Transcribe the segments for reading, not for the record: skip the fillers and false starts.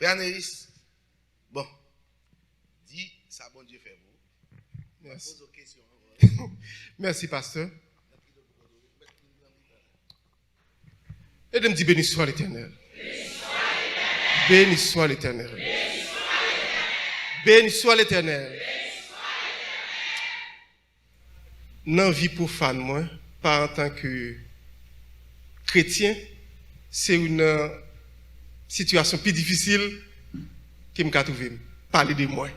Frère Néris, bon, dis ça, bon Dieu fait vous. Merci. Pose aux questions. Merci, pasteur. Et de me dire béni soit l'Éternel. Béni soit l'Éternel. Béni soit l'Éternel. Dans la vie profane, moi, pas en tant que chrétien, c'est une situation plus difficile que je trouve. Parler de moi.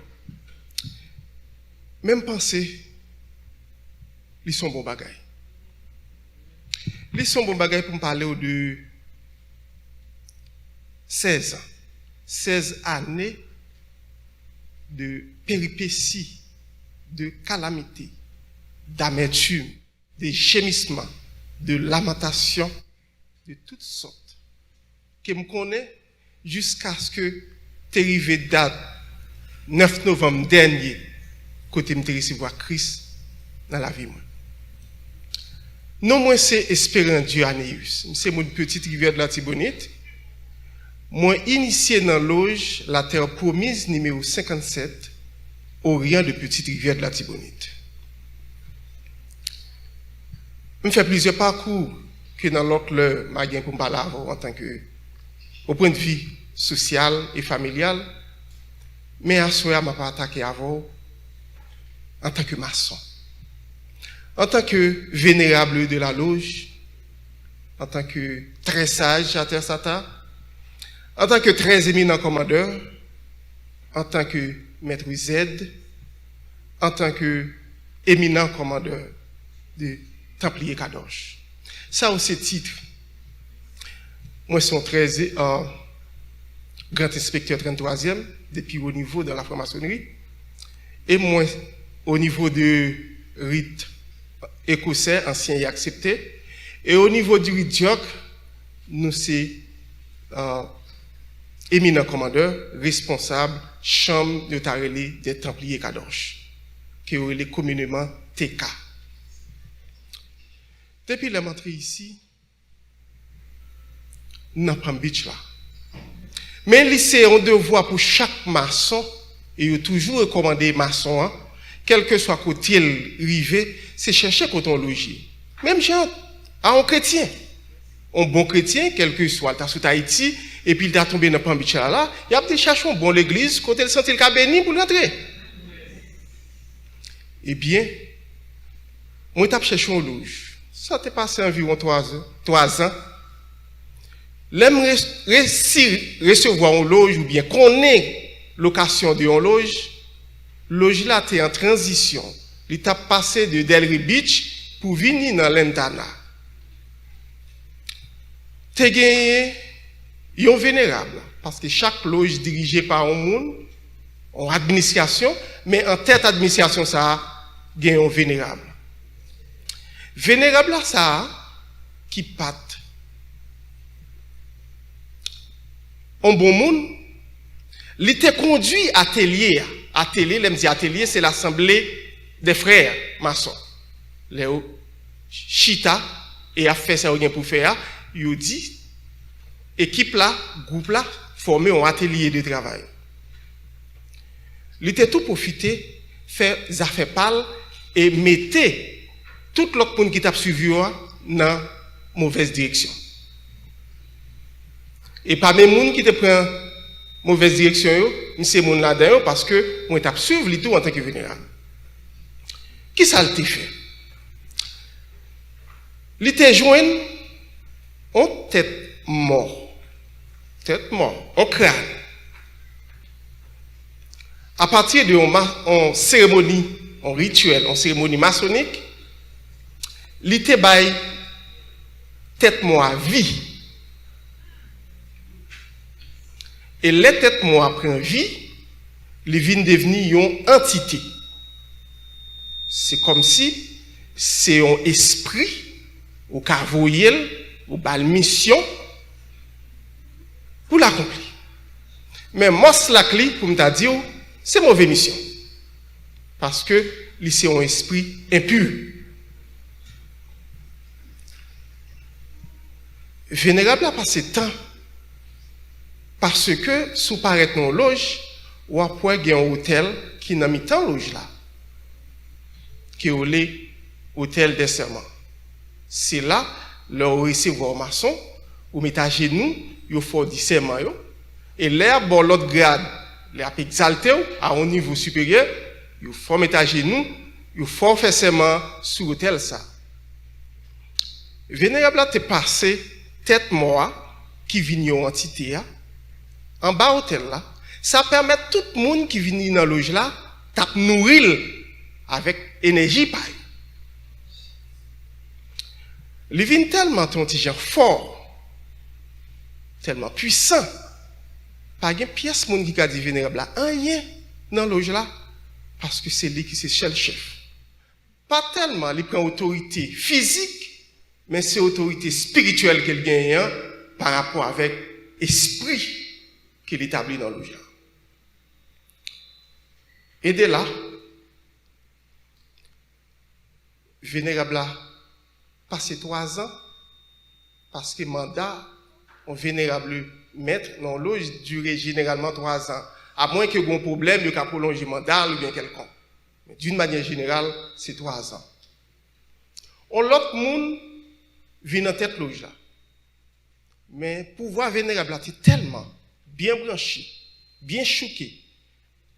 Même penser, ils sont bons bagailles. Ils sont bons bagailles pour me parler de 16 ans. 16 années de péripéties, de calamités, d'amertume, de gémissements, de lamentations, de toutes sortes, que me connais jusqu'à ce que tu arrivé date 9 novembre dernier, côté me recevoir Christ dans la vie. Non, moi, c'est Espérant Dieu Anéus. C'est mon petite rivière de la Tibonite. Moi, initié dans l'auge, la terre promise, numéro 57, orient de petite rivière de la Tibonite. Je fais plusieurs parcours que dans l'autre, je pour me parler en tant que, au point de vue social et familial. Mais à ce moment, je ne pas attaqué avant en tant que maçon. En tant que vénérable de la loge, en tant que très sage à Terre Sata, en tant que très éminent commandeur, en tant que maître Z, en tant que éminent commandeur de Templier Kadosh. Ça, c'est titre. Moi, je suis très grand inspecteur 33e, depuis au niveau de la franc-maçonnerie. Et moi, au niveau de rite écossais, ancien et accepté. Et au niveau du rite Diok, nous sommes éminent commandeur, responsable, chambre de Tareli des Templiers Kadosh, qui est communément TK. Depuis la rentrée ici, nous n'avons pas là. Mais c'est un devoir pour chaque maçon, et il a toujours recommandé maçon, quel que soit côté rivé, c'est chercher côté logis. Même genre, à un chrétien. Un bon chrétien, quel que soit, il sous Haïti, et puis il a tombé dans le Pambicha là, il a peut-être cherché un bon l'église, côté le sentir le béni pour rentrer. Eh bien, moi, j'ai cherché un loge. Ça t'est passé environ 3 ans. L'aime recevoir un loge, ou bien connaître location de un loge là, t'es en transition. Il t'a passé de Delray Beach pour venir dans l'Entana. T'es gagné, ils sont vénérables, parce que chaque loge dirigée par un monde, en administration, mais en tête d'administration, ça a gagné un vénérable. Vénérable, ça qui patte. Un bon monde, il était conduit à atelier. Atelier, atelier, c'est l'assemblée des frères maçons. Les chita, et a fait ça pour faire, il dit, équipe là, groupe là, formé un atelier de travail. Il était tout profité, faire des affaires pâles et mettait tout l'autre monde qui t'a suivi dans mauvaise direction. Et pas même monde qui te prend mauvaise direction, c'est mon là-dedans parce que moi t'a suivre les tout en tant que vénérable. Qui ça le fait? Il était joint en tête mort. Tête mort, en crâne. À partir de cérémonie, en rituel, en cérémonie maçonnique, il était bail tête mort à vie. Et les têtes mortes prennent vie, ils viennent devenir une entité. C'est comme si c'est un esprit, ou cavoyel, ou bal mission, pour l'accomplir. Mais moi, cela pour me dire, c'est mauvaise mission. Parce que c'est un esprit impur. Vénérable a passé temps Parce que, sous paraître non loge, ou après, il y a un hôtel qui n'a mis tant loge là, qui est l'hôtel des serments. C'est là, leur recevoir maçon, ou mettre à genoux, il faut du serment, et l'air, bon, l'autre grade, l'air exalté à un niveau supérieur, il faut mettre à genoux, il faut faire serment sur l'hôtel ça. Vénérable a te passé tête mort qui vient en entité en bas hôtel là. Ça permet tout le monde qui vient dans la loge là de nourrir avec énergie pareil. Il vient tellement fort, tellement puissant. Pas de pièce monde qui a dit vénérable là, rien dans la loge là parce que c'est lui qui c'est le chef. Pas tellement il prend autorité physique, mais c'est autorité spirituelle qu'elle gagne par rapport avec l'esprit qu'il établit dans le genre. Et de là, vénérable a passé 3 ans parce que le mandat en vénérable maître dans loge durait généralement 3 ans. À moins que un problème, il y a prolonger le mandat ou bien quelconque. Mais d'une manière générale, c'est 3 ans. L'autre monde vient en tête loge là. Mais pouvoir vénérable est tellement bien branché, bien choqué,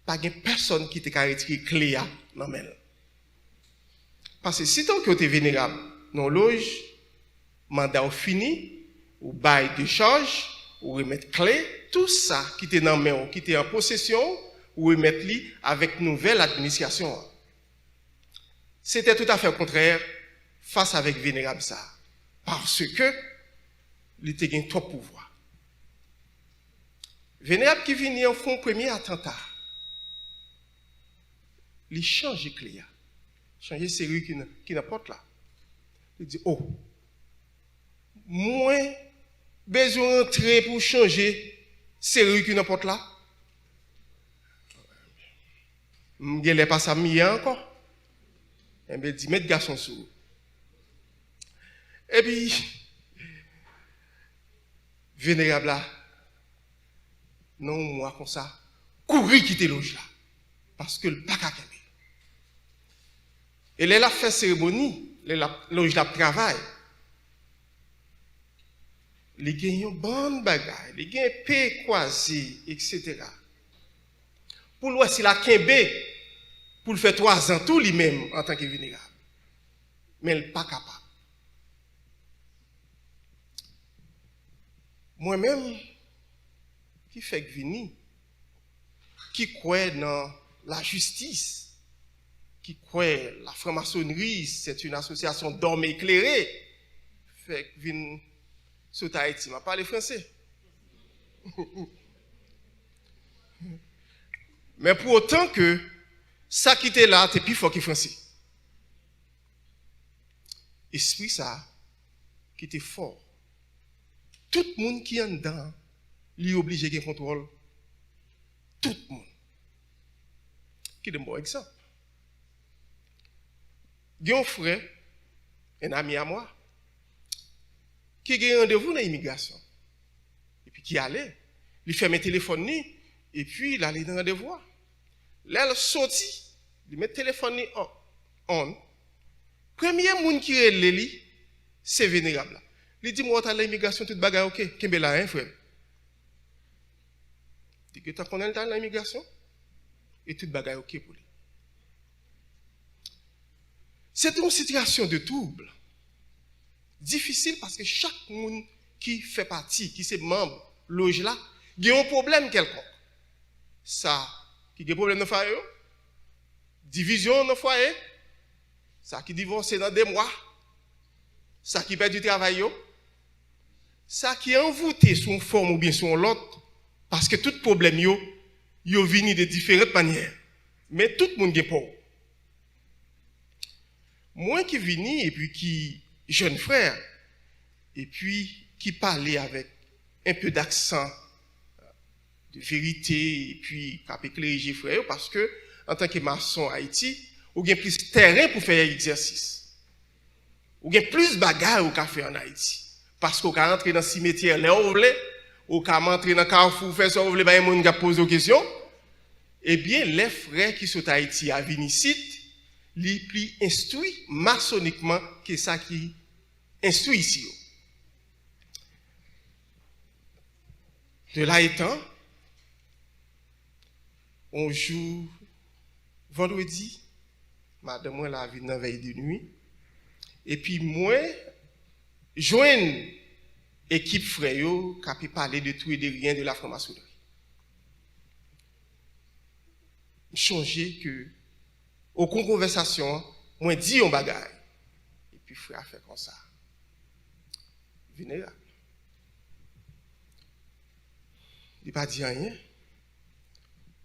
pas de personne qui te caractérise clé dans main. Parce que si tant que tu es vénérable dans loge, mandat fini, ou bail de charge, ou remettre clé, tout ça qui est dans main, qui est en possession, ou remettre li avec nouvelle administration. C'était tout à fait le contraire face avec vénérable ça. Parce que il était gain trop pouvoir. Vénérable qui vient en fond premier attentat. Il change clé. Changer série qui n'importe là. Il dit oh moins besoin d'entrer pour changer série qui n'importe là. M'gèle pas ça mi encore. Et me dit mettre garçon sous. Et puis vénérable là, non, moi comme ça, courir quitter loge là, parce que le pas qu'à kembe. Et là, fait cérémonie, la loge là travail. Les gagnants bonne bagaille, les gagnants paix croisés, etc. Pour lui, c'est la kembe, pour le faire 3 ans, tout lui-même en tant que vénérable. Mais il n'est pas capable. Moi-même, qui fait que vini, qui croit dans la justice, qui croit la franc-maçonnerie, c'est une association d'hommes éclairés, fait que vini sur Haïti, m'a parlé français. Mais pour autant que ça qui était là, c'est plus fort que français. Esprit ça, qui était fort. Tout le monde qui est en dedans, lui obligé de contrôle. Tout le monde. Qui est un bon exemple. Il y a un frère, un ami à moi, qui a un rendez-vous dans l'immigration. Et puis qui allait, il fait mes téléphones, et puis il allait dans le rendez-vous. Là, il sortit, il met le téléphone on. Premier monde qui est là, c'est vénérable. Il dit, moi, tu as l'immigration, toute bagaille, ok. Qu'est-ce que là, hein, frère? Il dit que tu connais l'immigration, et toute bagaille, ok pour lui. C'est une situation de trouble. Difficile parce que chaque monde qui fait partie, qui est membre, loge là, il y a un problème quelconque. Ça, qui a un problème dans le foyer, division dans le foyer, ça qui divorce dans 2 mois, ça qui perd du travail, ça qui est envoûté sur une forme ou bien sur l'autre, parce que tout problème, yo vient de différentes manières. Mais tout le monde est pauvre. Moi qui viens et puis qui jeune frère, et puis qui parlait avec un peu d'accent de vérité, et puis qui a éclairé frère, parce que en tant que maçon Haïti, ou bien plus terrain pour faire exercice. Ou bien plus bagarre au café en Haïti. Parce qu'on peut rentrer dans le cimetière, là où vous voulez, ou qu'à entrer dans Carrefour, faire ça, vous voulez pas un monde qui pose des questions. Eh bien, les frères qui sont à Haïti à Vinicite, les plus instruits maçonniquement que ça qui instruit ici. De là étant, on joue vendredi, madame moi la vie dans veille de nuit, et puis moi, joindre équipe frère qui peut parler de tout et de rien de la franc-maçonnerie. Changer que au cours de conversation, moi dis un bagage et puis frère fait comme ça. Vénérable. Il pas dit rien.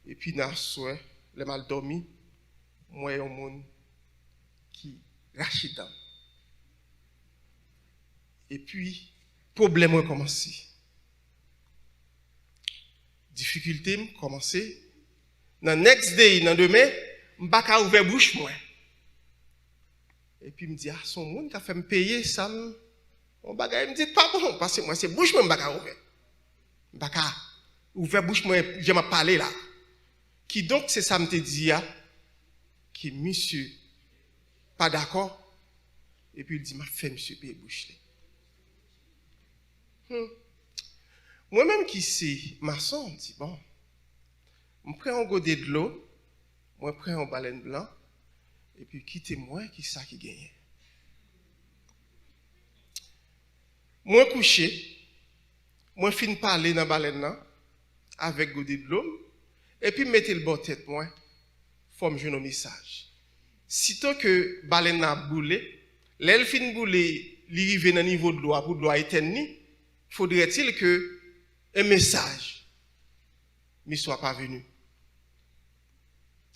Et puis dans soir, le mal dormi, moi un monde qui rachète. Et puis problème a commencé. Difficulté a commencé. Dans le next day, dans demain, je ne peux pas ouvrir la bouche. Et puis, je me dis, son monde qui a fait me payer ça, mon bagage, me dit, pas bon, parce que moi, c'est bouche, je ne peux pas ouvrir. Je ne peux pas ouvrir la bouche, je vais parler là. Qui donc, c'est ça, me dit, que monsieur, pas d'accord. Et puis, il dit, m'a fait monsieur payer bouche. Moi-même qui sais, maçon, je dis, bon, je prends un godet de l'eau, je prends un baleine blanc, et puis quittez-moi, qui ça qui gagne. Moi couché, moi fin parler dans la baleine avec godet de l'eau, et puis mettez le bord tête moi, forme je un message. Sitôt que baleine a boulé, l'elle fin boulé, li rive dans niveau de l'eau pour l'eau éteindre, faudrait-il que un message ne soit pas venu.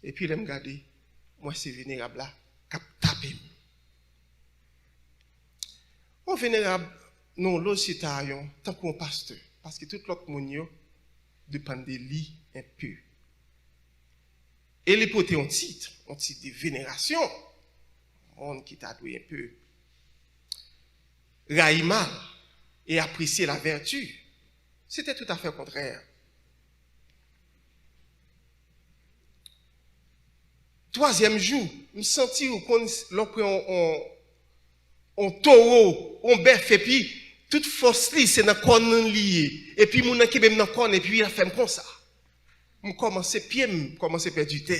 Et puis, il me regarde, moi, c'est vénérable là, qui a tapé. On vénérable, non, l'autre citoyen, tant qu'on pasteur, parce que tout l'autre monde dépend de lui un peu. Et les potes ont titre de vénération, monde qui t'a doué un peu, raille mal et apprécier la vertu. C'était tout à fait contraire. Troisième jour, je me sentis qu'on on taureau, on bœuf, et puis toute force c'est dans le corps lié. Et puis mon qui même dans le corps, et puis il a fait comme ça. Je commence pied, je commence à perdre du temps.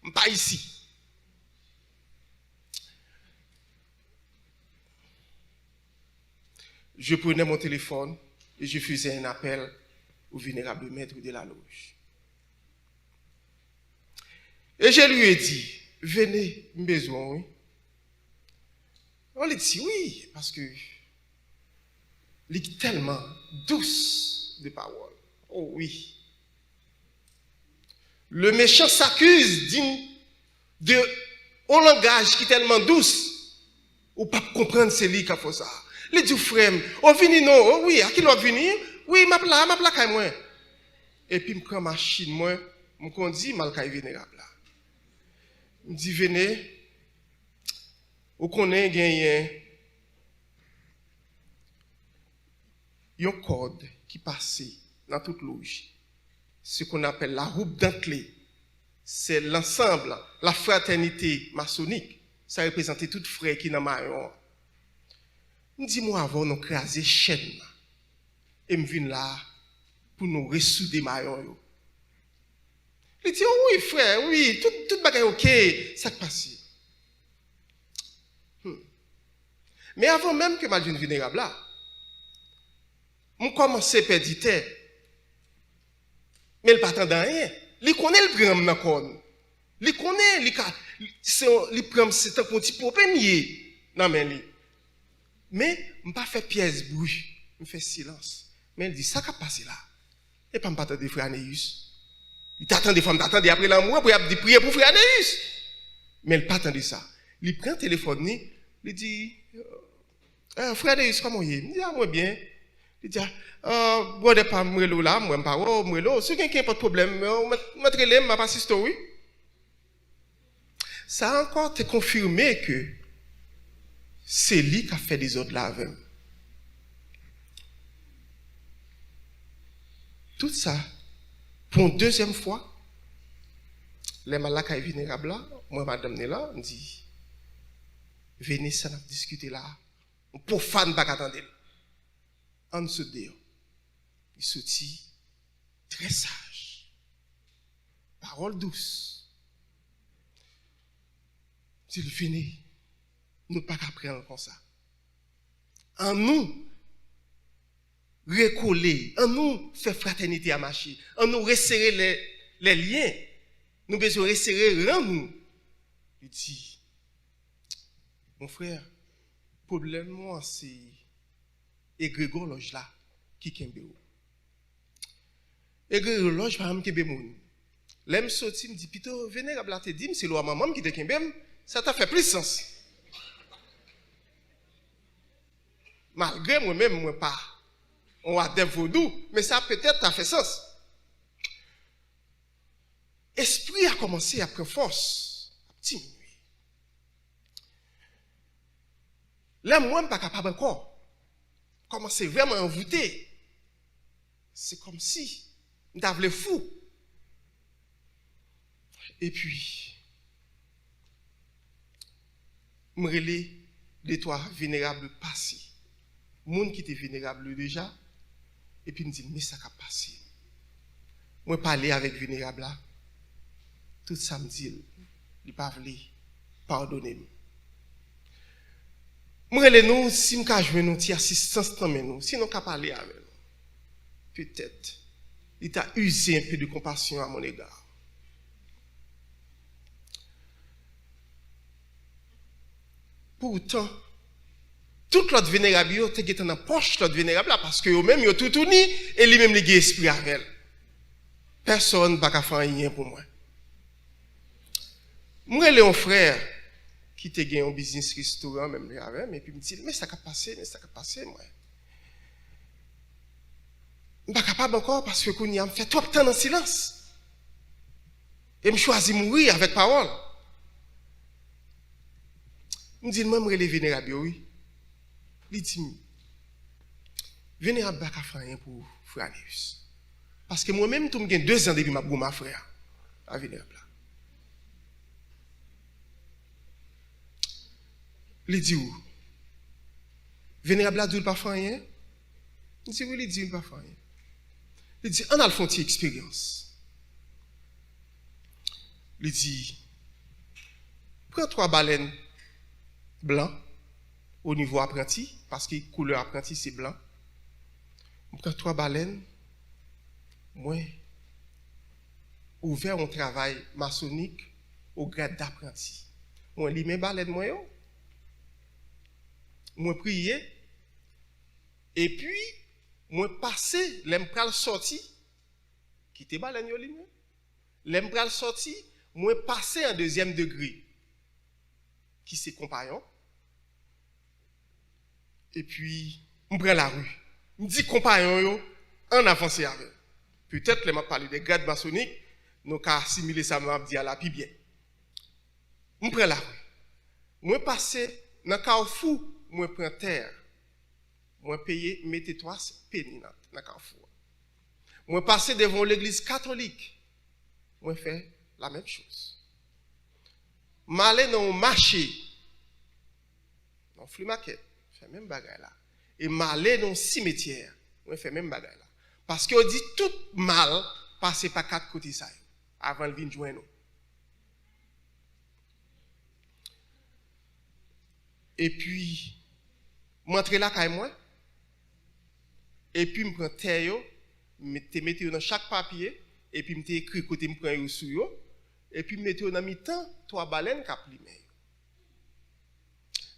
Je pas ici. Je prenais mon téléphone et je faisais un appel au vénérable maître de la loge. Et je lui ai dit, venez, besoin, oui. On lui dit oui, parce que il est tellement douce de parole. Oh oui. Le méchant s'accuse d'un langage qui est tellement douce, ou pas comprendre c'est lui qui a fait ça. Il dit, frère, on vient non, oh oui, à qui l'on vient? Oui, ma plaque, moi. Et puis, je prends ma machine, moi, je conduis, je vénérable. Je dis, venez, vous connaissez, il y a un code qui passe dans toute loge. Ce qu'on appelle la roue dentelée. C'est l'ensemble, la fraternité maçonnique. Ça représente tout frère qui est dans ma maison. Dis-moi avant, nous craser chaîne. Et je viens là pour nous ressouder ma maison. Il dit, oh oui, frère, oui, tout bagay ok, ça passe. Mais avant même que ma jeune vénérable là, je commence à perdre du temps. Mais il ne s'attend à rien. Il connaît le gramme dans le corps. Il connaît, il prend c'est un petit premier dans mes mains. Mais je ne pas fait pièce bruit, je fais silence. Mais il dit, ça qui a passé là. Et pas me pas de frère Néus. Il t'attend des femmes, t'attend après l'amour, pour il prier pour frère Néus. Mais il n'a pas attendu ça. Il prend le téléphone, il dit, frère Néus, comment il est? Il dit, ah, moi bien. Il dit, bon, de pas m'relo là, moi, pas, oh, m'relo, si quelqu'un n'a pas de problème, mettre les m'a pas assisté, oui. Ça a encore te confirmé que c'est lui qui a fait des autres là avec. Tout ça, pour une deuxième fois, les malades qui sont vénérables là, moi, madame là, on dit, venez, ça n'a discuté là. Pour fan, pas attendre. On se dit, il sortit très sage. Parole douce. S'il finit, nous ne pouvons pas apprendre comme ça. En nous, recoller, en nous, faire fraternité à marcher, en nous resserrer les liens. Nous besoin resserrer en nous. Il dit, mon frère, le problème, moi, c'est égrégor loge là, qui kembe ou. Égrégor loge, par exemple, kembe moun. L'aime sorti, me dit, plutôt, vénérable là, te dit, c'est l'oua maman qui te kembe, ça t'a fait plus sens. Malgré moi-même, moi pas. On a des vaudous, mais ça peut-être t'a fait sens. Esprit a commencé à prendre force, à diminuer. Là, moi, je ne suis pas capable encore. Commencer vraiment à envoûter. C'est comme si je voulais fou. Et puis, je me relais de toi vénérable passé. Monde qui était vénérable déjà. Et puis, je me dis, mais ça a passé. Moi, parler avec vénérable là. Tout ça me dit, il pas voulu pardonner. Moi, nous, si nous avons une petite assistance dans nous, si nous avons parlé avec nous, peut-être, il t'a usé un peu de compassion à mon égard. Pourtant, toute l'autre vénérable, tu es dans la poche l'autre vénérable parce que eux-mêmes, ils ont tout uni et lui-même, ils ont esprit avec elle. Personne ne va faire rien pour moi. Moi, j'ai un frère qui a gagné un business restaurant, même avec, et puis il me dit, mais ça a passé, moi. Je ne suis pas capable encore parce que je me fait trop de temps en silence. Et je choisis de mourir avec parole. Je me dis, moi, je suis vénérable, oui. Il dit, vénérable, je ne peux pas faire rien pour frère Neus. Parce que moi-même, je suis 2 ans depuis ma frère, à vénérable. Il dit où? Vénérable là, il ne pas faire rien? Il dit oui, il dit il ne pas faire rien. Il dit, on a le fond de expérience. Il dit, prends 3 baleines blancs au niveau apprenti, parce que couleur apprenti c'est blanc. Prends 3 baleines, moi, ouvert un travail maçonnique au grade d'apprenti. Moi, lis mes baleines, moi prier et puis moi passer l'empral sorti qui était baleine yo ligne l'empral sorti moi passer en 2e degré qui c'est compagnon et puis on prend la rue me dit compagnon yo en avancer avec peut-être les m'a parlé des grades maçonniques nous ca assimiler ça m'a dit à la pi bien on prend la rue moi passer dans Carrefour moi prends terre, moi payer mettez 3 penny dans Carrefour. Moi passer devant l'église catholique, moi faire la même chose. M'aller dans un marché, dans flea market, fait même bagaille là. Et m'aller dans un cimetière, moi faire même bagaille là. Parce qu'on dit tout mal passer par 4 côtés ça avant de venir joindre nous. Et puis m'entre là kay moi et puis me prend terre yo mettre dans chaque papier et puis me écrit côté me prend yo sou yo et puis mettre dans mi-temps 3 baleines cap limé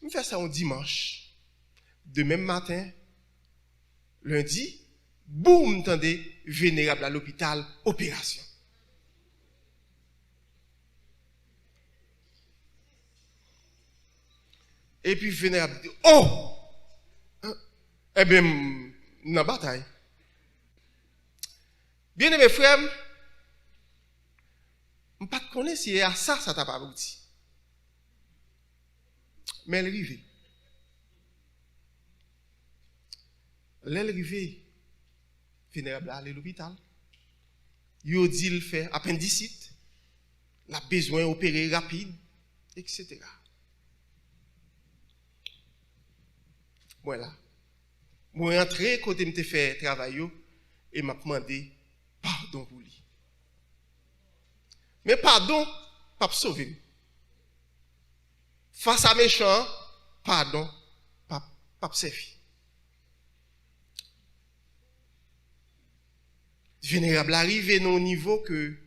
me fait ça un dimanche de même matin lundi boum tendez vénérable à l'hôpital opération et puis vénérable dit oh eh bien, dans la bataille. Bien aimé frère, je ne sais pas si à ça t'a pas abouti. Mais elle est arrivée. Elle est arrivée, vénérable à l'hôpital. yo dit le fait appendicite, la besoin opérer rapide, etc. Voilà. Moi rentré côté me fait travail et m'a demandé pardon pour lui. Mais pardon, pas sauver. Face à méchant, pardon, pas servir. Vénérable arrive à un niveau que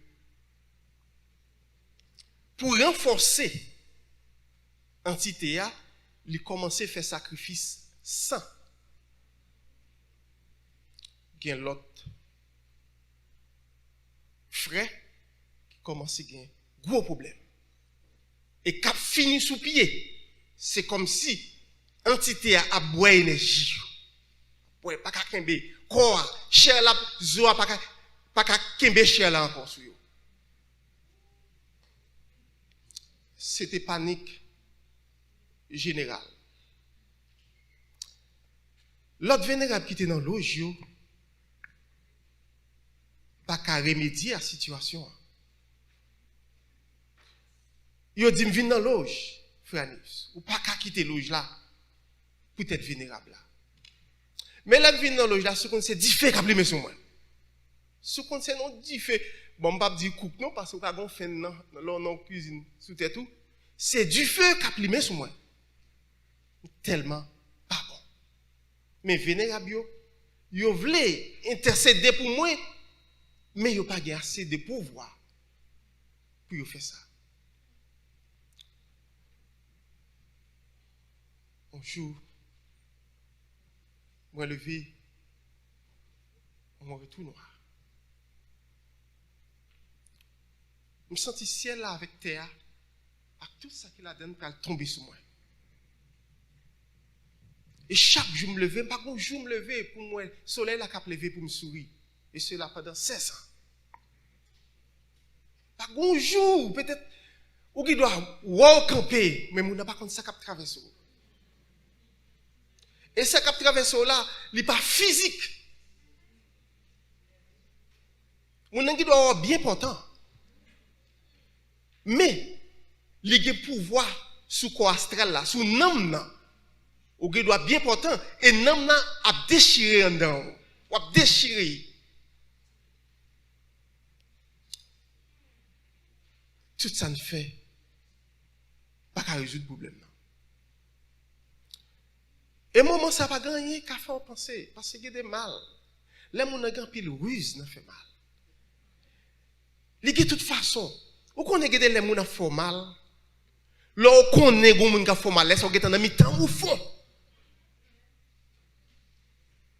pour renforcer l'entité, il commence à faire sacrifice sans. Il y a l'autre frère qui commence à avoir un gros problème. Et quand fini sous pied, c'est comme si l'entité a boire énergie. Ouais, pas qu'à kembe corps, chair la zoa pas qu'à kembe chair là encore sur yo. C'était panique générale. L'autre vénérable qui était dans loge yo pas qu'à remédier à la situation. Yo dit me vinn dans loge, frère Nils, ou pas qu'à quitter loge là pour être vénérable là. Mais là, vient dans loge là, ce qu'on sait diffé qu'à plimer sur moi. Ce qu'on sait non diffé, bon, pas dire coupe non parce qu'on a gon fait dans cuisine sous tête tout. C'est du feu qu'à plimer sur moi. Tellement pas bon. Mais vénérable yo voulait intercéder pour moi, mais yo pas assez de pouvoir pour yo faire ça. Un jour, moi levé, on retourne noir. Je me sens ciel là avec terre, avec tout ça qui la donne pour tomber sur moi. Et chaque jour je me levais, pas un jour me lever pour moi, le soleil là cap lever pour me sourire. Et cela pendant 16 ans. Pas un jour, peut-être, ou qui doit camper, mais on n'a pas contre ça cap traverser. Et ça qui traverse là, il n'est pas physique. Mon angle doit avoir bien important. Mais, il a pouvoir sous corps astral là, sous nam ou doit bien important et nam a déchiré en dedans, ou a déchiré. Tout ça ne fait pas qu'à résoudre le problème. Et moment ça va gagner qu'à faire penser parce qu'il y a des mal. Les gens ont pile ruse n'a fait mal. De toute façon, ou qu'on est les gens fait mal. Là qu'on est les gens fait mal, laisse on dans mi-temps au fond.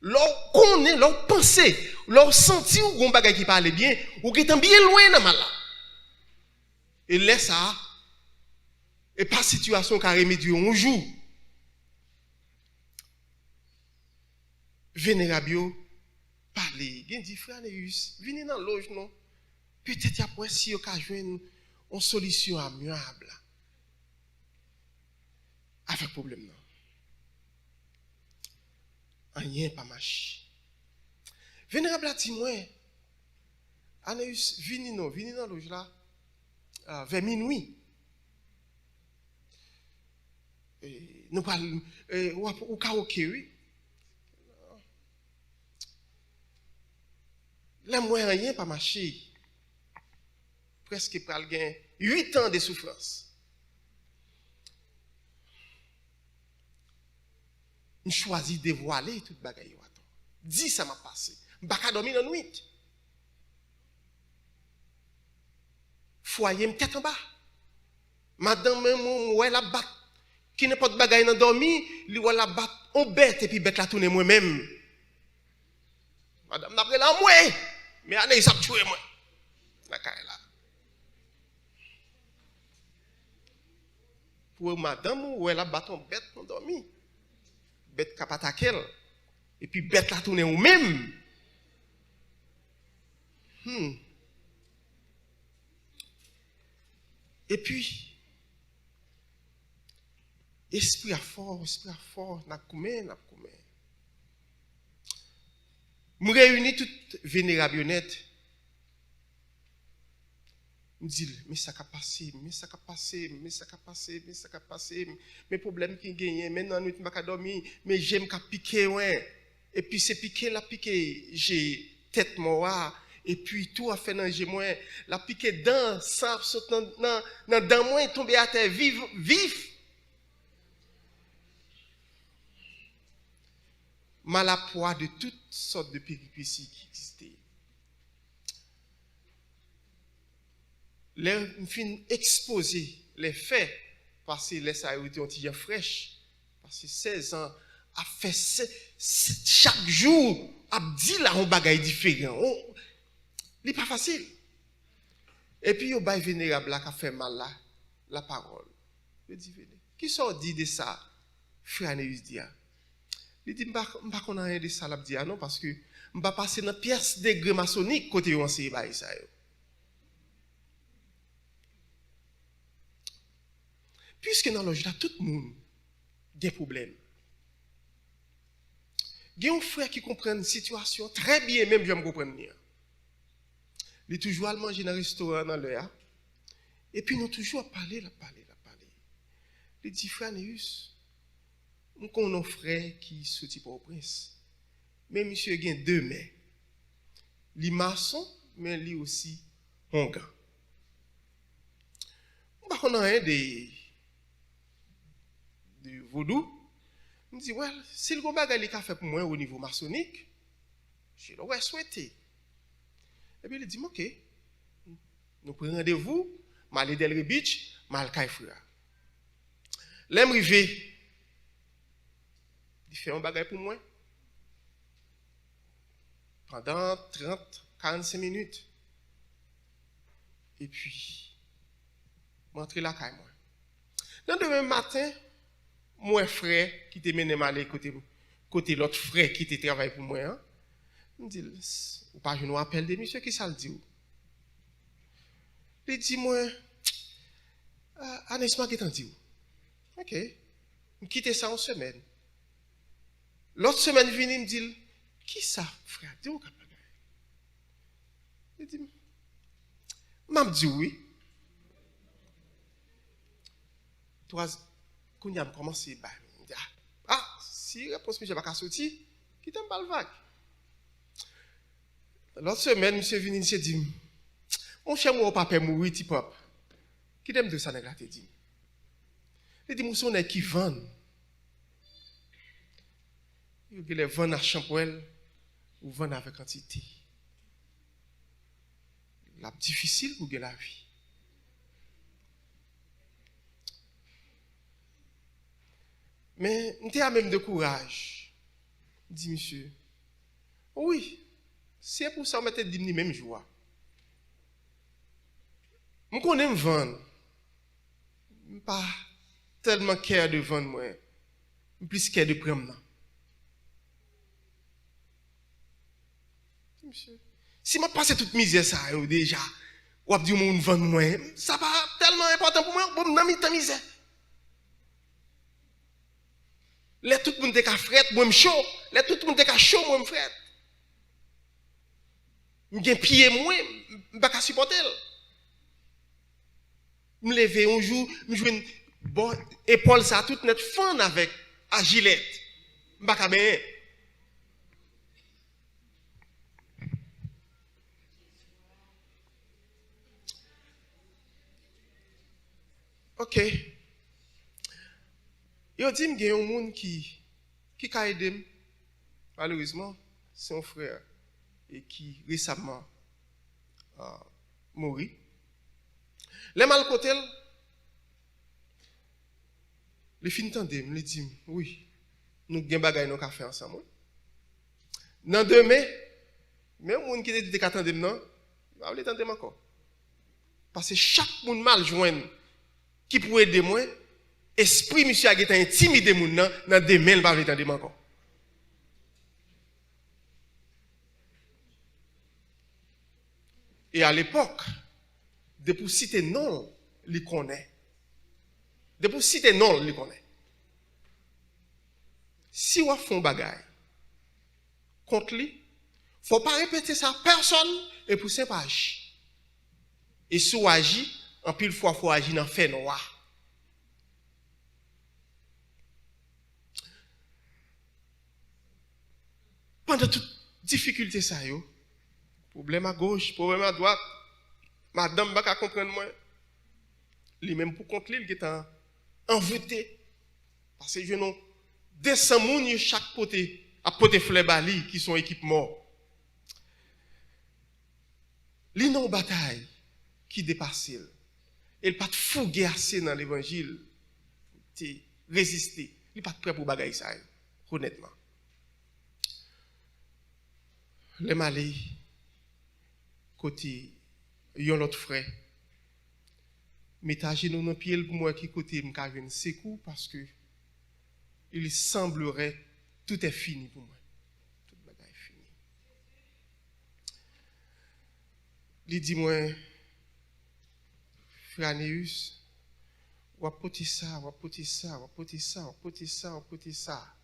Là qu'on est, là penser, là senti ou gon bagay qui parle bien, ou qui est bien loin dans mal. Et laisse ça et pas situation qui remédier un jour. Vénérable, parler, bien dit, frère Neus, venez dans loge, non? Peut-être après, si vous avez une solution amiable avec le problème, non? Rien pas marché. Vénérable a dit, moi, Aneus, venez dans loge là, vers minuit. Nous parlons, au karaoké, oui. Là, moi, rien pas marché. Presque pas le 8 ans de souffrance. Je choisis de voiler toute bagaille. 10 ça m'a passé. Je ne vais pas dormir la nuit. Foyer, me tête en bas. Madame, moi, la bat. Qui n'est pas de bagaille dans dormir, lui, la bat. On bête et puis bête la tourner moi-même. Madame, d'après la moi. Mais allez, il s'est tué moi. La carrière là. Pour madame, ou elle a bâton bête pour dormir. Bête qui a attaqué. Et puis bête la tourner ou même. Et puis, esprit à fort, n'a combien. Je réunis toute vénérable honnête me dit, mais ça a passé, mais ça a passé, mais ça a passé, mais ça a passé, mes problèmes qui gagnent, maintenant, je ne peux pas dormir, mais j'aime qu'à piquer, ouais. Et puis, c'est piqué, la piqué, j'ai tête morte, et puis tout a fait dans j'ai moins, la piqué dans, sang saute dans moi, tombé à terre, vif. Mal à poids de toutes sortes de péripéties qui existaient. Les fin exposer les faits, parce que les ça a été un petit fraîche, parce que 16 ans, a fait chaque jour, a dit là un bagage différent. C'est pas facile. Et puis, il y a un vénérable qui a fait mal là, la parole. Il dit, qui sort dit de ça, frère Neus dit. Il dit, je ne sais pas rien de ça, dit, non, parce que je ne vais pas passer dans la pièce de degré maçonnique côté où on s'est ça. Puisque dans l'âge là, tout le monde a des problèmes. Il y a un frère qui comprend une situation très bien, même je me comprends. Il est toujours à manger dans un restaurant dans l'heure. Et puis nous toujours à parler. Il dit, frère Neus, nous avons un frère qui sortit pour le prince. Mais monsieur a 2 mains. Il est maçon, mais lui aussi un gars. On a un de vaudou. Il me dit, ouais, si le combat a fait pour moi au niveau maçonnique, je l'aurais souhaité. Et puis il dit, ok, nous prenons rendez-vous, je vais aller à Delray Beach, je vais aller à Kaifra. L'aime rivé, il fait un bagage pour moi. Pendant 30-45 minutes. Et puis, je rentre là, moi. Le demain matin, mon frère qui était mené mal côté l'autre frère qui était travaillé pour moi, hein, me dit, ou pas, je nous appelle des monsieur qui ça le dit. Il dit, moi, Anesma qui t'en dit. Ok, je quitte ça en semaine. L'autre semaine, il vient me dit, qui ça, frère? Dis-moi, il dit, m'a dit oui. Toi, quand il a commencé, il dit, si réponse monsieur pas sortir, qui t'aime pas le vague. L'autre semaine, monsieur venu, il dit, mon cher, mon papa mourir, petit pop. Qui t'aime de ça, nègre, te dit. Il dit, mon son est qui vend. Il dit, les vend à Champoel ou vend avec quantité. La difficile pour la vie. Mais nous avons même de courage. Dit monsieur, oui, c'est pour ça que je me même joie. Je connais me vendre. Je ne pas tellement cœur de vendre moi. Je plus cœur de prendre. Monsieur, si je passe toute misère ça déjà, ou dit mon vendre moi, ça pas tellement important pour moi, pour me dans misère. Les tout le monde est fret, moi me chaud, les tout le monde est chaud, moi me fret. Je pied moi, je ne peux pas supporter. Je me lever un jour, je joue une bon épaule ça toute net fan avec à gilette. Je ne peux pas bien. OK. Yo dit qu'il y a un monde qui a aidé. Malheureusement, c'est un frère et qui récemment mort. Les mal côté les fin tandem, me dit oui, nous gain bagay nous ka faire ensemble. Dans demain, même monde qui dit qu'à tandem non, va aller tandem encore. Parce que chaque monde mal joindre qui pourrait aider moi, esprit monsieur a été intimidé moun nan demain il va aller tandem encore. Et à l'époque, de pour citer non, il connaît. De pour citer non, il connaît. Si on fait un bagay contre lui, il ne faut pas répéter ça à personne et pour 5 pages. Et si on agit, en pile fois, il faut agir dans le fait noir. Pendant toute difficulté, ça, problème à gauche, problème à droite, madame va comprendre moi. Lui-même pour contre lui, il est envoûté. Parce que je n'ai 200 personnes chaque côté, à côté fleur bali, qui sont équipes morts. Li non bataille qui dépasse. Il pas de fouguer assez dans l'évangile. Résister. Il pas prêt pour bagaille ça. Honnêtement. Les malais, côté, yon l'autre frère. Mettez nous dans pied pour moi qui côté m'ka venir secours parce que il semblerait tout est fini pour moi. Tout bagaille est fini. Il dit moi frère Néus, ou poter ça, ou poter ça, ou poter ça, ou poter ça, ou poter ça.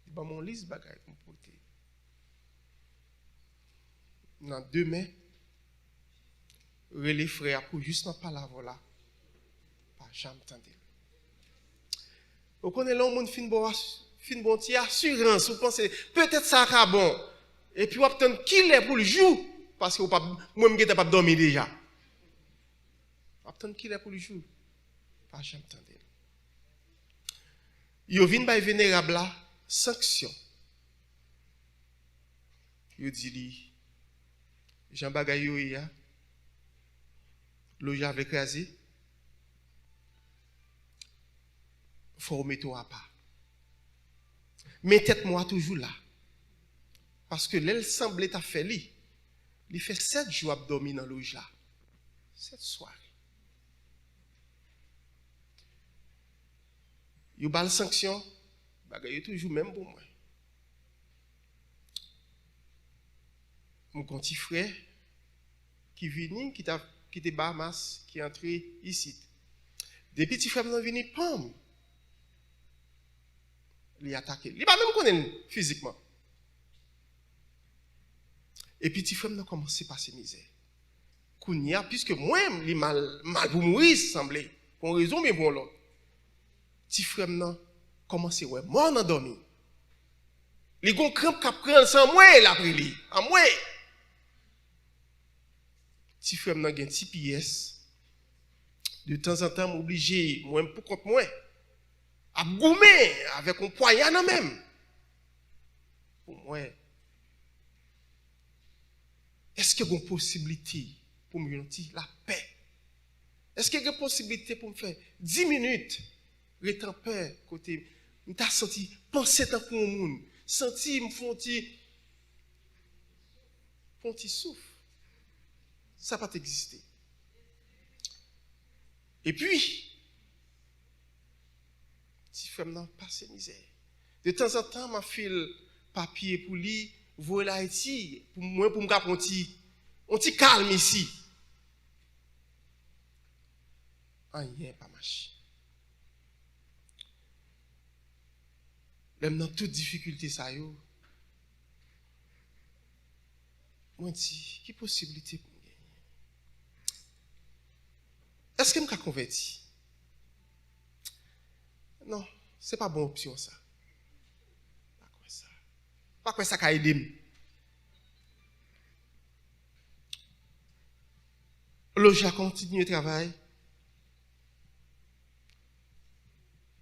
Il ba mon liste bagaille pour poter. Dans 2 mai, relais frère pour juste pas la voilà. Pas jamais entendu. Vous connaissez l'homme monde fin bon assurance, vous pensez peut-être ça sera bon. Et puis vous attendez qu'il est pour le jour parce que vous pas moi me pas dormir déjà. Vous attendez qu'il est pour le jour. Pas jamais entendu. Yo vinn bay vénérable là sanction. Yo dit li Jean bagay yo ya loja avec écrasé faut mettre à part. Mais tête moi toujours là. Parce que l'elle semblait ta fait li. Il fait 7 jours à dormir dans loge là. 7 soirées. Yo bal sanction, bagay yo toujours même pour moi. Mon petit frère qui vini qui te Bahamas qui est entré ici. Des petits frères sont venus pam. Il attaqué. Il pas même connaître physiquement. Et puis petit frère n'a commencé par ses misères. Kounia puisque moi il mal pour mourir semblait pour raison mais pour l'autre. Petit frère n'a commencé ouais mort dans dormi. Les gon crampe qu'a prendre sans moi la pris en moi. Petit frère n'a gen petit pièce. De temps en temps m'obligé moi pour contre moi à goumer avec un poignard dans même. Pour moi est-ce qu'il y a une possibilité pour me donner la paix? Est-ce qu'il y a une possibilité pour me faire 10 minutes rester en paix côté me t'a senti penser tant pour un monde, senti me font petit souffle. Ça pas exister. Et puis si frère n'a pas ses misères. De temps en temps m'a file papier pour lui voler Haïti pour moi pour me prendre un petit calme ici. Rien pas marché. Même dans toute difficulté ça yo. Moi dis, qui possibilité pour gagner? Est-ce que me ka converti? Non, c'est pas bonne option ça. Pas quoi ça. Pas quoi ça ka aider. Loja continue de travail.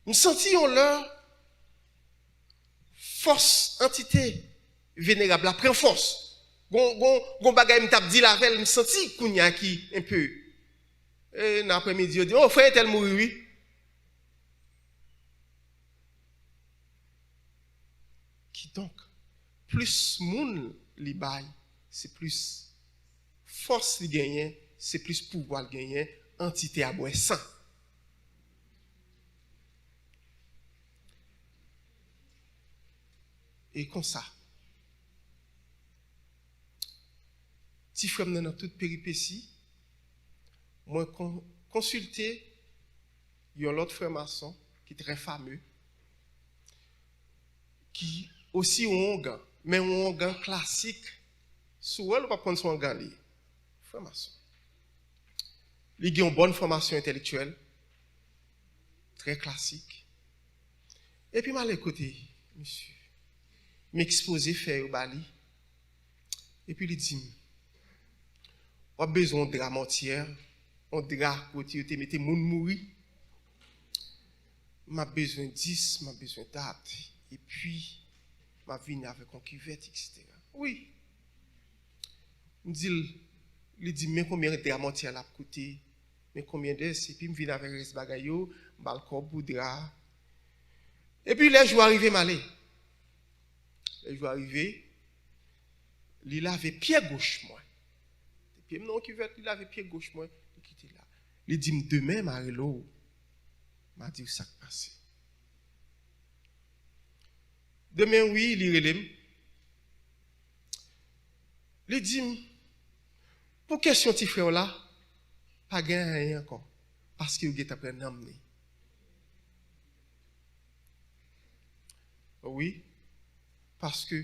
Me senti on leur force entité vénérable la prend force. Gon bagay me t'a dit la veille me senti kounya qui un peu et dans l'après-midi on dit oh frère tel mourir oui. Qui donc plus moun li bay, c'est plus force li gagner, c'est plus pouvoir gagner, entité à bois sang. Et comme ça, si frère dans toute péripétie, moi consulter un autre frère maçon qui est très fameux, qui aussi un gant, mais un gant classique. Soit elle va prendre son gant frère maçon. Il a une bonne formation intellectuelle, très classique. Et puis, mal écouté, monsieur, m'exposer faire au Bali. Et puis, il dit, on a besoin de drap entière, on drap pour te mettre moun mourir. M'a besoin de 10, m'a besoin de date. Et puis, m'a venu avec un cuvette, etc. Oui. Il dit, mais combien de drap entière l'a coûté? Mais combien d'heures? Et puis, je viens avec les bagailles, balcon, boudra. Et puis, les jours arrivés, m'aller. Les jours arrivés, il avait pied gauche, moi. Et puis, non, il avait pied gauche, moi. Il quittait là. Il dit, demain, Marelo, m'a dit, ça qui passe. Demain, oui, il relève. Il dit, pour question de frère là, pas gagner rien encore. Parce qu'il est après d'emmener. Oui, parce que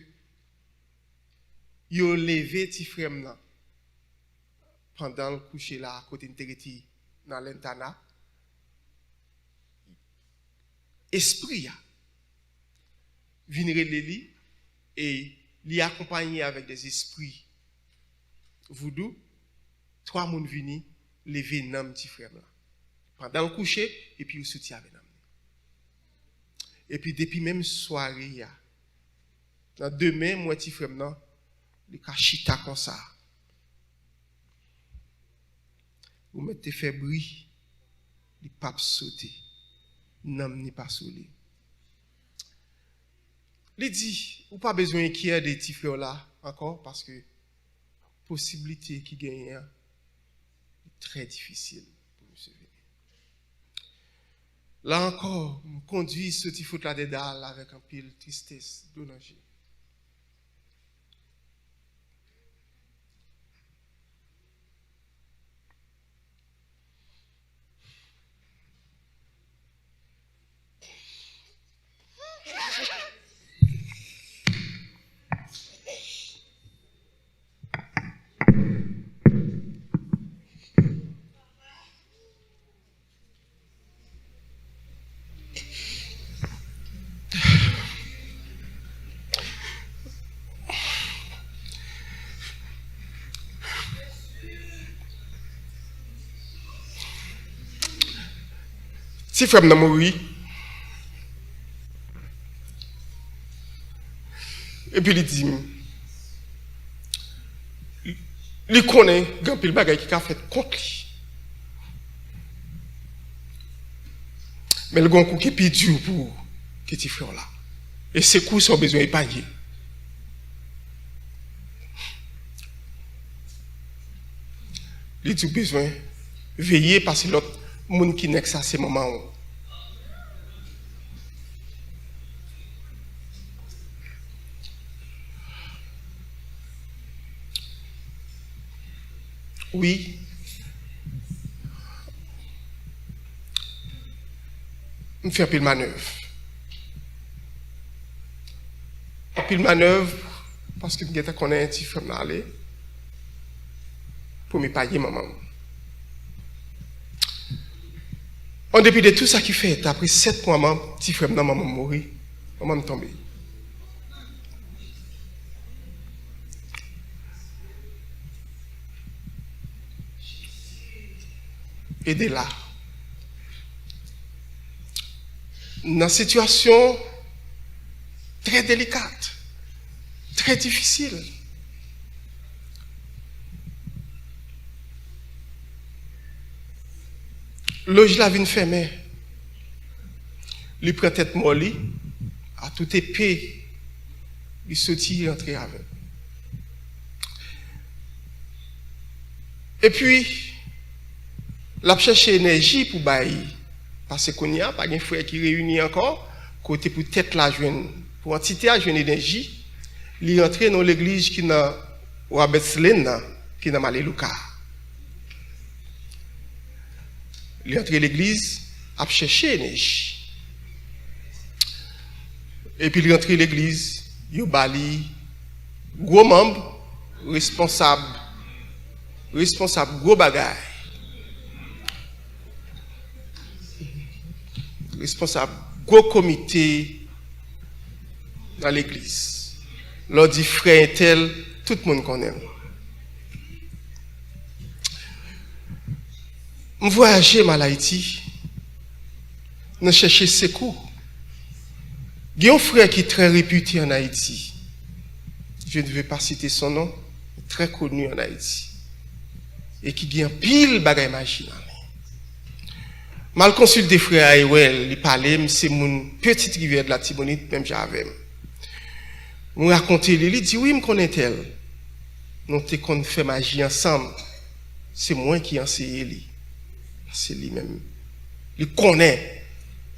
il a levé petit frère là pendant le coucher là à côté de Tereti dans l'internat. Esprit a venu relèver et l'y accompagné avec des esprits voodoo. 3 moun vini lever nam petit frère là pendant le coucher et puis il soutient avec nam. Et puis depuis même soirée dans demain moi petit frère là il ka chita comme ça. Vous mettez fait bruit, il pas sauter. Nam ni pas soulé. Il dit ou pas besoin qu'il y ait des petits frères là encore parce que possibilité qui gagne est très difficile pour me sauver. Là encore, me conduit ce petit foot là dedans avec un pile tristesse, dommage. Si frère n'a mouru, et puis il dit, il connaît grand pile bagay qui a fait contre lui. Mais le grand coup qui est plus dur pour petit frère là. Et ces coups sont besoin d'épargner. Il dit besoin de veiller parce que l'autre monde qui n'est que ça, c'est moment. Oui. On fait un pile manœuvre. Un pile manœuvre parce que je connais un petit frère aller pour me payer maman. En dépit de tout ça qui fait, après 7 mois, mon petit frère maman mourir, maman me tombe. Et de là, dans une situation très délicate, très difficile, loge la vine fermée, lui prend tête molly, à toute épée, il sortit et entrer avec. Et puis, l'a cherché énergie pour bailler. Parce qu'on n'y a pas de frère qui réunit encore, côté pour tête la jeune, pour entité à jeune énergie, il est entré dans l'église qui n'a Wabetslena, qui n'a Malélouka. Il est entré dans l'église, a cherché énergie. Et puis il est entré dans l'église, il bali, gros membre, responsable, gros bagaille. responsable, gros comité dans l'église. Leur dit frère tel, tout le monde connaît. Je voyageais à Haïti, je cherchais secours. Il y a un frère qui est très réputé en Haïti. Je ne vais pas citer son nom, très connu en Haïti. Et qui a pile bagaille magie. Mal consulté frère Aïwel, il parlait, c'est mon petite rivière de la Tibonite, même j'avais. Je racontais, il dit oui, je connais tel. Nous avons fait magie ensemble. C'est moi qui enseigne lui. C'est lui-même. Il connaît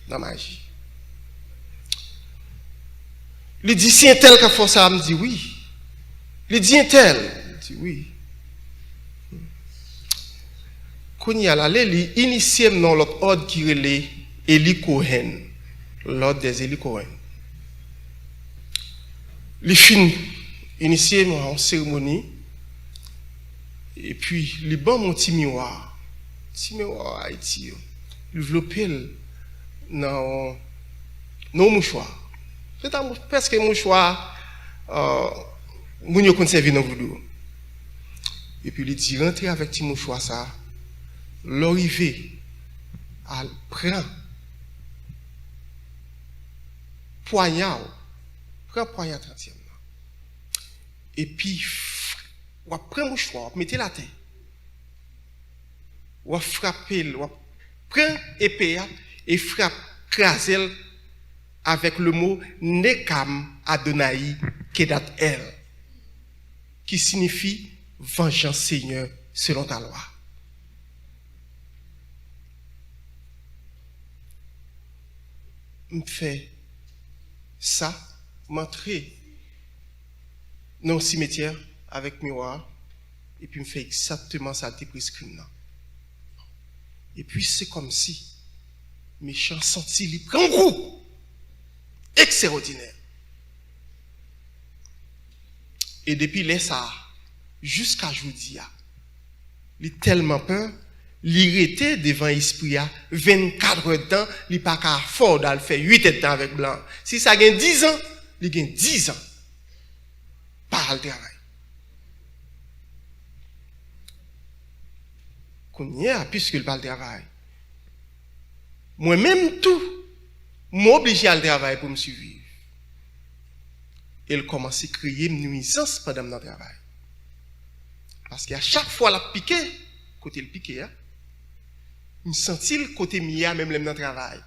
la magie. Il dit si un tel qui a fait ça, il me dit oui. Il dit un tel, il dit oui. Quand il y a là, il initie dans l'autre ordre qui est Eli Cohen, l'ordre des Eli Cohen. Il finit initié en cérémonie et puis il bon mon petit miroir Haïti, il développé dans nos mouchoirs. C'est presque un mouchoir, moun yo conservé dans voodoo. Et puis il dit rentrer avec petit mouchoir ça. L'arrivée à prendre poignard 30e. Et puis, on prend mouchoir, on mettez la tête. On frappe, on prend épée et frappe craser avec le mot Nekam Adonai Kedat El, qui signifie vengeance Seigneur selon ta loi. Je fais ça, m'entrer dans le cimetière avec miroir, et puis je fais exactement ça, te prescrit. Et puis c'est comme si méchant senti, il prend un goût extraordinaire. Et depuis là, ça, jusqu'à aujourd'hui, il est tellement peur. Il était devant l'esprit 24 heures de temps, il n'est pas qu'à fort d'aller faire 8 heures de temps avec blanc. Si ça gagne 10 ans, il gagne 10 ans par le travail. Qu'on y a, puisqu'il parle de travail. Moi-même, tout, m'oblige à le travail pour me suivre. Il commence à crier une nuisance pendant mon travail. Parce qu'à chaque fois, la piqué, côté le piqué, je sens le côté mia même dans le travail.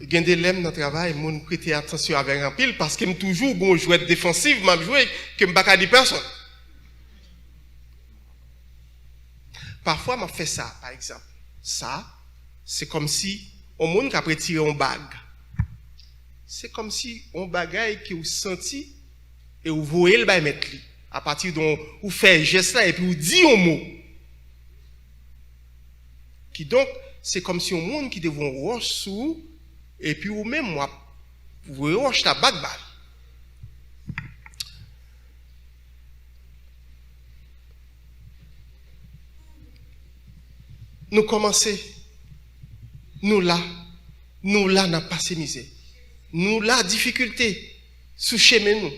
Il y a des lèvres dans le travail, je prête attention avec un pile parce que je toujours bon jouer défensif, je jouer que je ne peux pas dire personne. Parfois, je fais ça, par exemple. Ça, c'est comme si on monde qui a tiré une bague. C'est comme si on bagaille qui vous senti et vous voyez le bail mettre li. À partir dont vous faites geste là et puis vous dites un mot. Qui donc, c'est comme si on monde qui devait roche sous et puis vous même moi vous roche ta bague balle. Nous commençons, nous là n'a pas ces misères. Nous là difficulté sous chemin nous.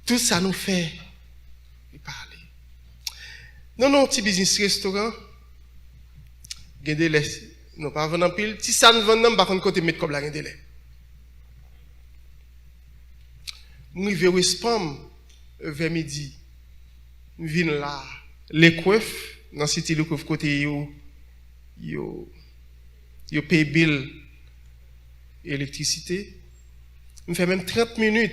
Tout ça nous fait parler. Non, petit business restaurant, nous pas vendre en pile. Si ça nous vend, par contre, côté mettre comme la gardez-les. Nous arrivons au spam vers midi. Nous venons là, les coiffes, dans le cité, le coiffe côté, yo paye bill électricité. Nous fait même 30 minutes.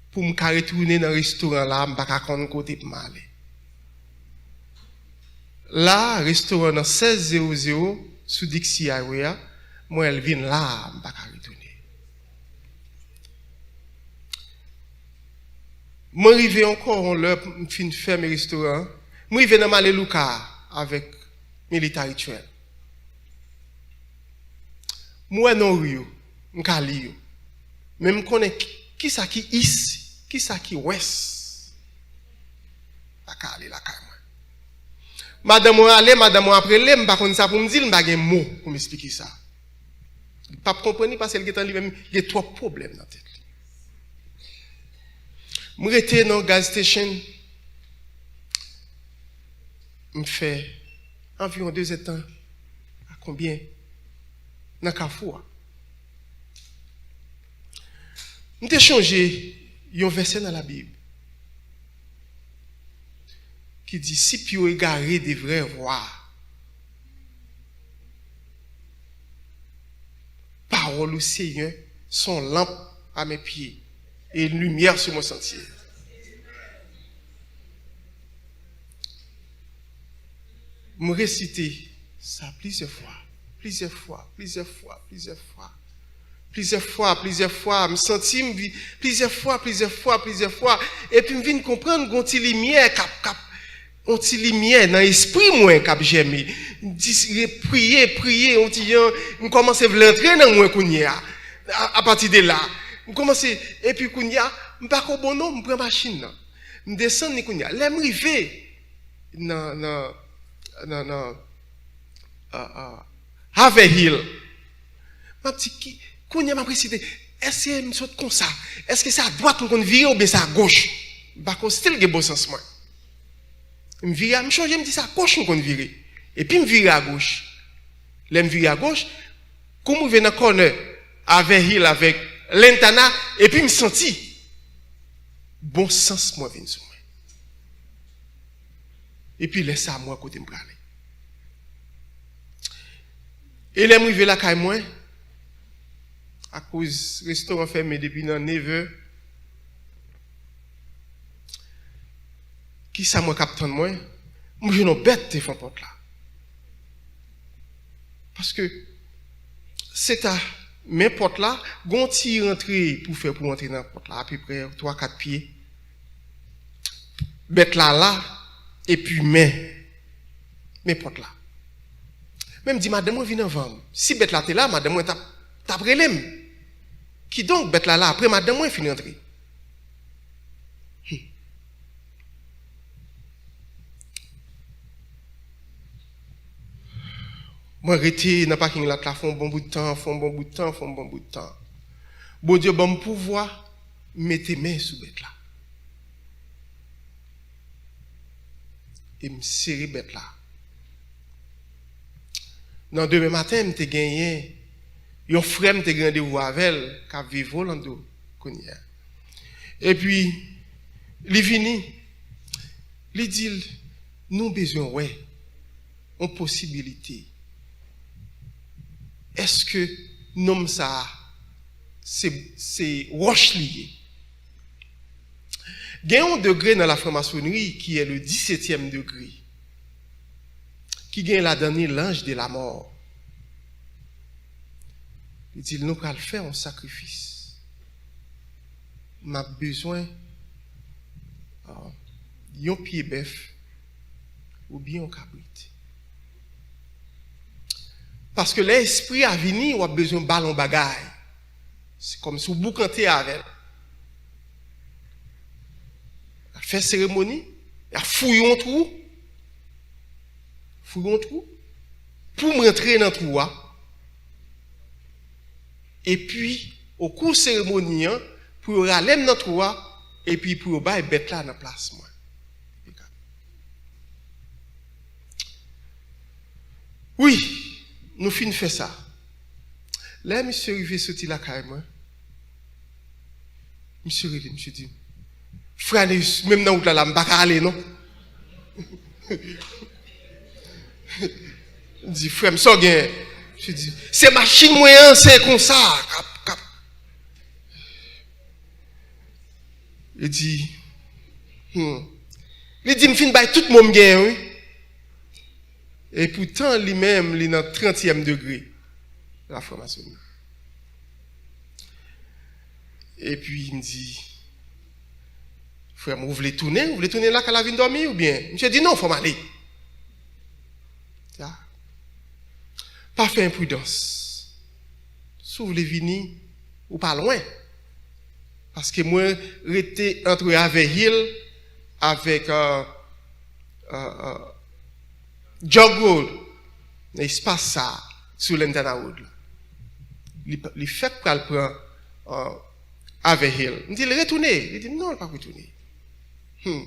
Pour me retourner dans le restaurant là, je ne peux pas côté pour m'aller. Là, restaurant dans 1600 sous Dixie Highway, moi elle vient là, je ne peux pas retourner. Je suis arrivé encore l'heure pour faire mes restaurants. Je suis arrivé dans Malélouka avec militaire rituel. Moi non Rio, je suis allé. Même connais qui ça qui ici, qui ça qui ouest. pas qu'à aller la caille moi. Madame aller, madame après les, pas contre ça pour me dire, pas un mot pour m'expliquer ça. Pas comprendre parce qu'elle est en lui-même, il y a trop de problèmes dans la tête. Je suis dans la gas station. Je fais environ 2 ans. À combien? Dans le Carrefour. Je changé un verset dans la Bible qui dit si puis égaré devrait voir parole au Seigneur sont lampe à mes pieds et lumière sur mon sentier. Je réciter ça plusieurs fois, je me sentis plusieurs fois, et puis je viens comprendre qu'on t'y lumière on t'y lumière dans l'esprit moi cap j'aime prier on t'y on commence à l'entrer dans moi kounya à partir de là on commence et puis kounya me pas ko bon non me prend machine là me descend ni kounya là me river non Harvey Hill ma petit kounya m'a précisé est-ce que me saute comme ça est-ce que c'est à droite qu'on vire ou bien c'est à gauche pas qu'on style que bon sens moi me vire me changer me dit ça à gauche qu'on vire et puis me vire à gauche là me vire à gauche comme on vient dans corner Harvey Hill avec Lentana et puis me senti bon sens moi vient sur moi et puis laisse ça moi côté me parler et là me rive la caille moi à cause restaurant fermé depuis 9h qui ça moi capitaine moi je n'ai bête te font porte là parce que c'est à mes portes là gonti rentrer pour entrer dans la porte là à peu près 3-4 pieds bête là et puis mes portes là même dit madame vient avant si bête là t'es là madame t'as prélème qui donc bête là après madame moi fini entrer moi arrêté dans parking là font bon bout de temps bon Dieu bon pouvoir mettre main sous bête là et me serrer bête là dans demain matin me gagné un frère me gagné rendez-vous avec elle qui vivre Orlando connait et puis il vini il dit nous besoin ouais une possibilité est-ce que nom ça c'est roche lié il y a un degré dans la franc-maçonnerie qui est le 17e degré qui gagne la dernière l'ange de la mort il dit nous allons faire un sacrifice m'a besoin d'un pied bœuf ou bien un cabrit parce que l'esprit a venu ou a besoin de ballon bagaille c'est comme si vous boucantez avec elle fait cérémonie elle fouille un trou pour rentrer dans le trou et puis au cours de la cérémonie pour aller dans le trou et puis pour bailler bête là dans la place moi oui nous finissons faire ça là monsieur arrivé sorti la caille moi monsieur dit frère même dans là me pas aller non dit frère me so gain je dis c'est machine moyen c'est comme ça cap il dit me fin bail tout monde gain oui et pourtant lui-même il est dans 30e degré la franc-maçonnerie et puis il me dit frère vous voulez tourner là qu'à la vie dormir ou bien je dis non faut m'aller pas faire imprudence si vous voulez venir ou pas loin parce que moi j'étais entre Harvey Hill avec Jog Road, l'espace ça, sur l'Intana Road. Il fait qu'elle prend avec Hill. Il dit, il retourner. Il dit, non, il ne pas retourner. Je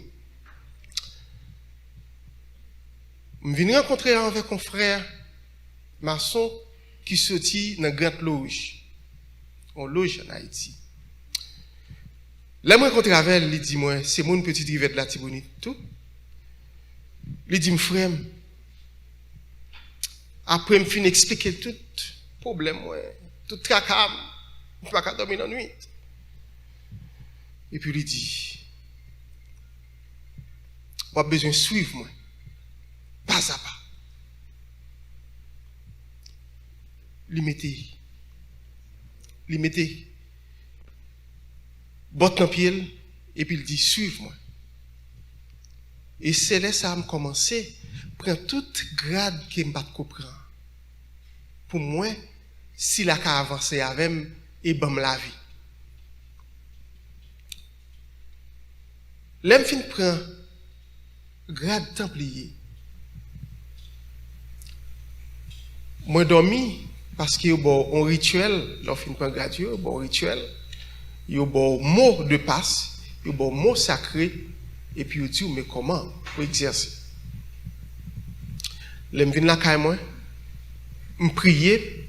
viens rencontrer avec un frère maçon qui sortit dans une grande loge. On loge en Haïti. Là, je rencontre avec elle, il dit, moi, c'est mon petite rivette de la Tibonite, tout. Il dit, frère, après, je finis expliquer tout problème, tout tracas, je ne peux pas dormir la nuit. Et puis, il dit, on a besoin de suivre, moi, pas à pas. Il mettait botte dans pied et puis il dit suive-moi. Et c'est là ça a commencé prend toute grade que me pas comprendre. Pour moi, si la ka avancer avec et bam la vie. L'aime fin prend grade templier. Moi dormi parce qu'il y a un rituel, lorsqu'on prend grade, il y a un rituel. Il y a un mot de passe, il y a un mot sacré, et puis il dit, mais comment pour exercer? Je viens là, moi, je prier,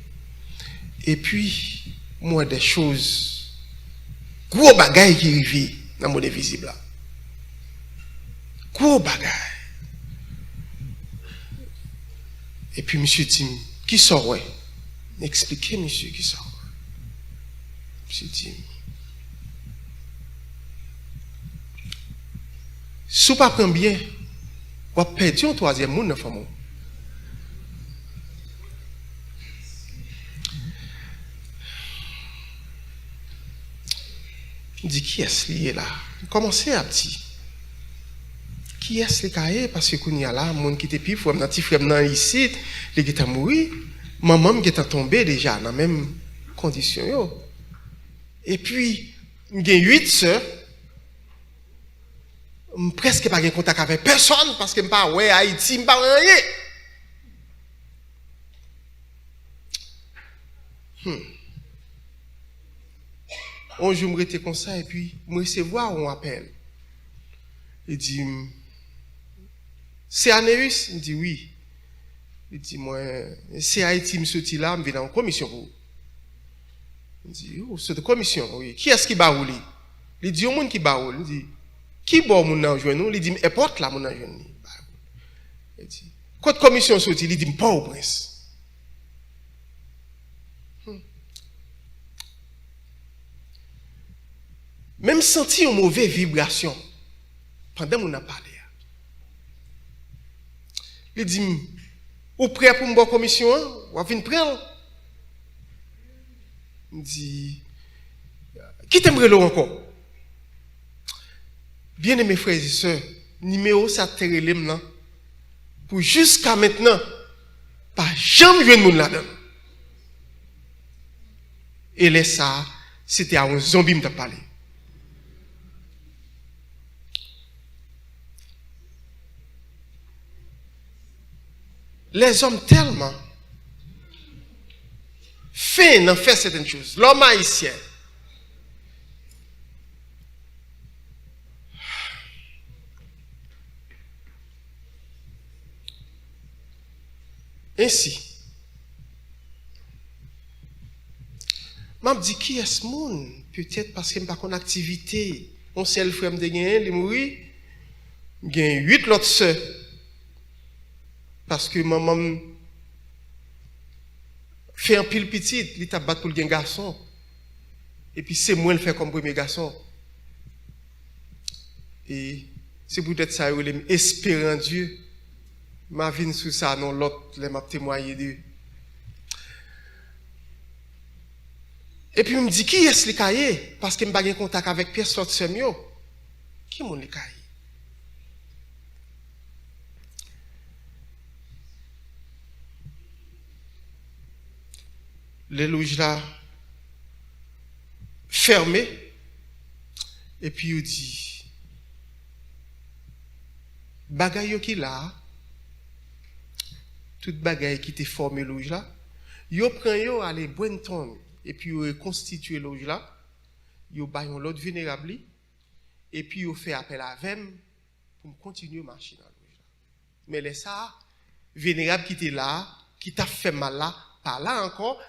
et puis, moi, des choses, gros bagaille qui arrivent dans le monde invisible là. Gros bagaille. Et puis, monsieur dit, qui sort, ouais? Expliquez, monsieur, qui sort. Monsieur dit, si vous ne prenez pas bien, vous perdez un troisième monde dans la famille. Je dis, qui est-ce qui est là? Commencez à petit. Qui est-ce qui est là? Parce que quand il y a là, mon qui était plus fort, mon petit frère ici, il est mort. Maman est tombée déjà dans la même condition. Et puis, il y a 8 sœurs. Je n'ai presque pas de contact avec personne parce que je ne suis pas ouais Haïti, je ne suis pas rien. Un jour, je me comme ça et puis je recevoir un appel. Il dit, c'est Anéus? Il dit oui. Il dit, moi, c'est Haïti, je suis là, je viens en commission pour vous. Il dit, oh, c'est de commission, oui. Qui est-ce qui va rouler? Il dit, il y a un monde qui va rouler. Il dit, qui bon mon nan joindre nous? Il dit, importe là mon nan joindre. Il dit, quand commission sorti, il dit, pas au prince. Même senti une mauvaise vibration pendant qu'on a parlé. Il dit, ou prêt pour une bonne commission? Ou venir prendre? Il dit, qui t'aimerait l'eau encore? Bien aimés frères et sœurs, numéro ça terrelé maintenant. Pour jusqu'à maintenant, pas jamais vu de monde là-dedans. Et là ça, c'était à un zombie qui t'a parlé. Les hommes tellement fin d'en faire certaines choses. L'homme haïtien. Ainsi, je me dis qui est ce monde? Peut-être parce que je n'ai pas une activité. Mon seul frère de gagner, il est mort. Il y a 8 autres sœurs. Parce que maman fait un pile petit, il t'a battu pour le garçon. Et puis c'est moi le fait comme premier garçon. Et c'est peut-être ça, je espère en Dieu. Ma vie sous ça, non, l'autre, je m'a témoigné de. Et puis, je me dis, qui est-ce qui est? Parce que je n'ai pas de contact avec personne de ce mieux. Qui est mon cahier? Les loges là, fermées. Et puis, il dit, bagay yo qui là, tout bagay qui te formé loge là, yo prend yo aller Brenton et puis yo reconstituer loge là, yo bayon l'autre vulnérable et puis yo fait appel à vem pour continuer marcher dans loge là. Mais les ça vulnérable qui était là, qui t'a fait mal là, pas là encore,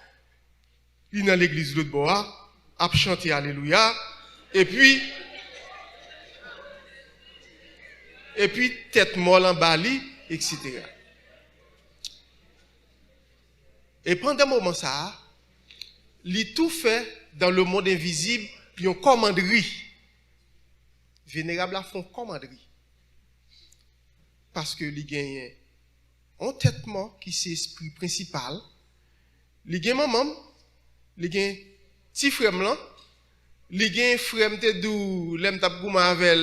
il dans l'église l'autre bois, a chanté alléluia et puis tête molle en bali, etc. Et pendant un moment ça, il tout fait dans le monde invisible, une commanderie. Vénérable a font commanderie. Parce que il gagne entêtement qui c'est l'esprit principal. Il gagne maman, il gagne petit frère là, il gagne frère te dou, l'aime t'a gouma avec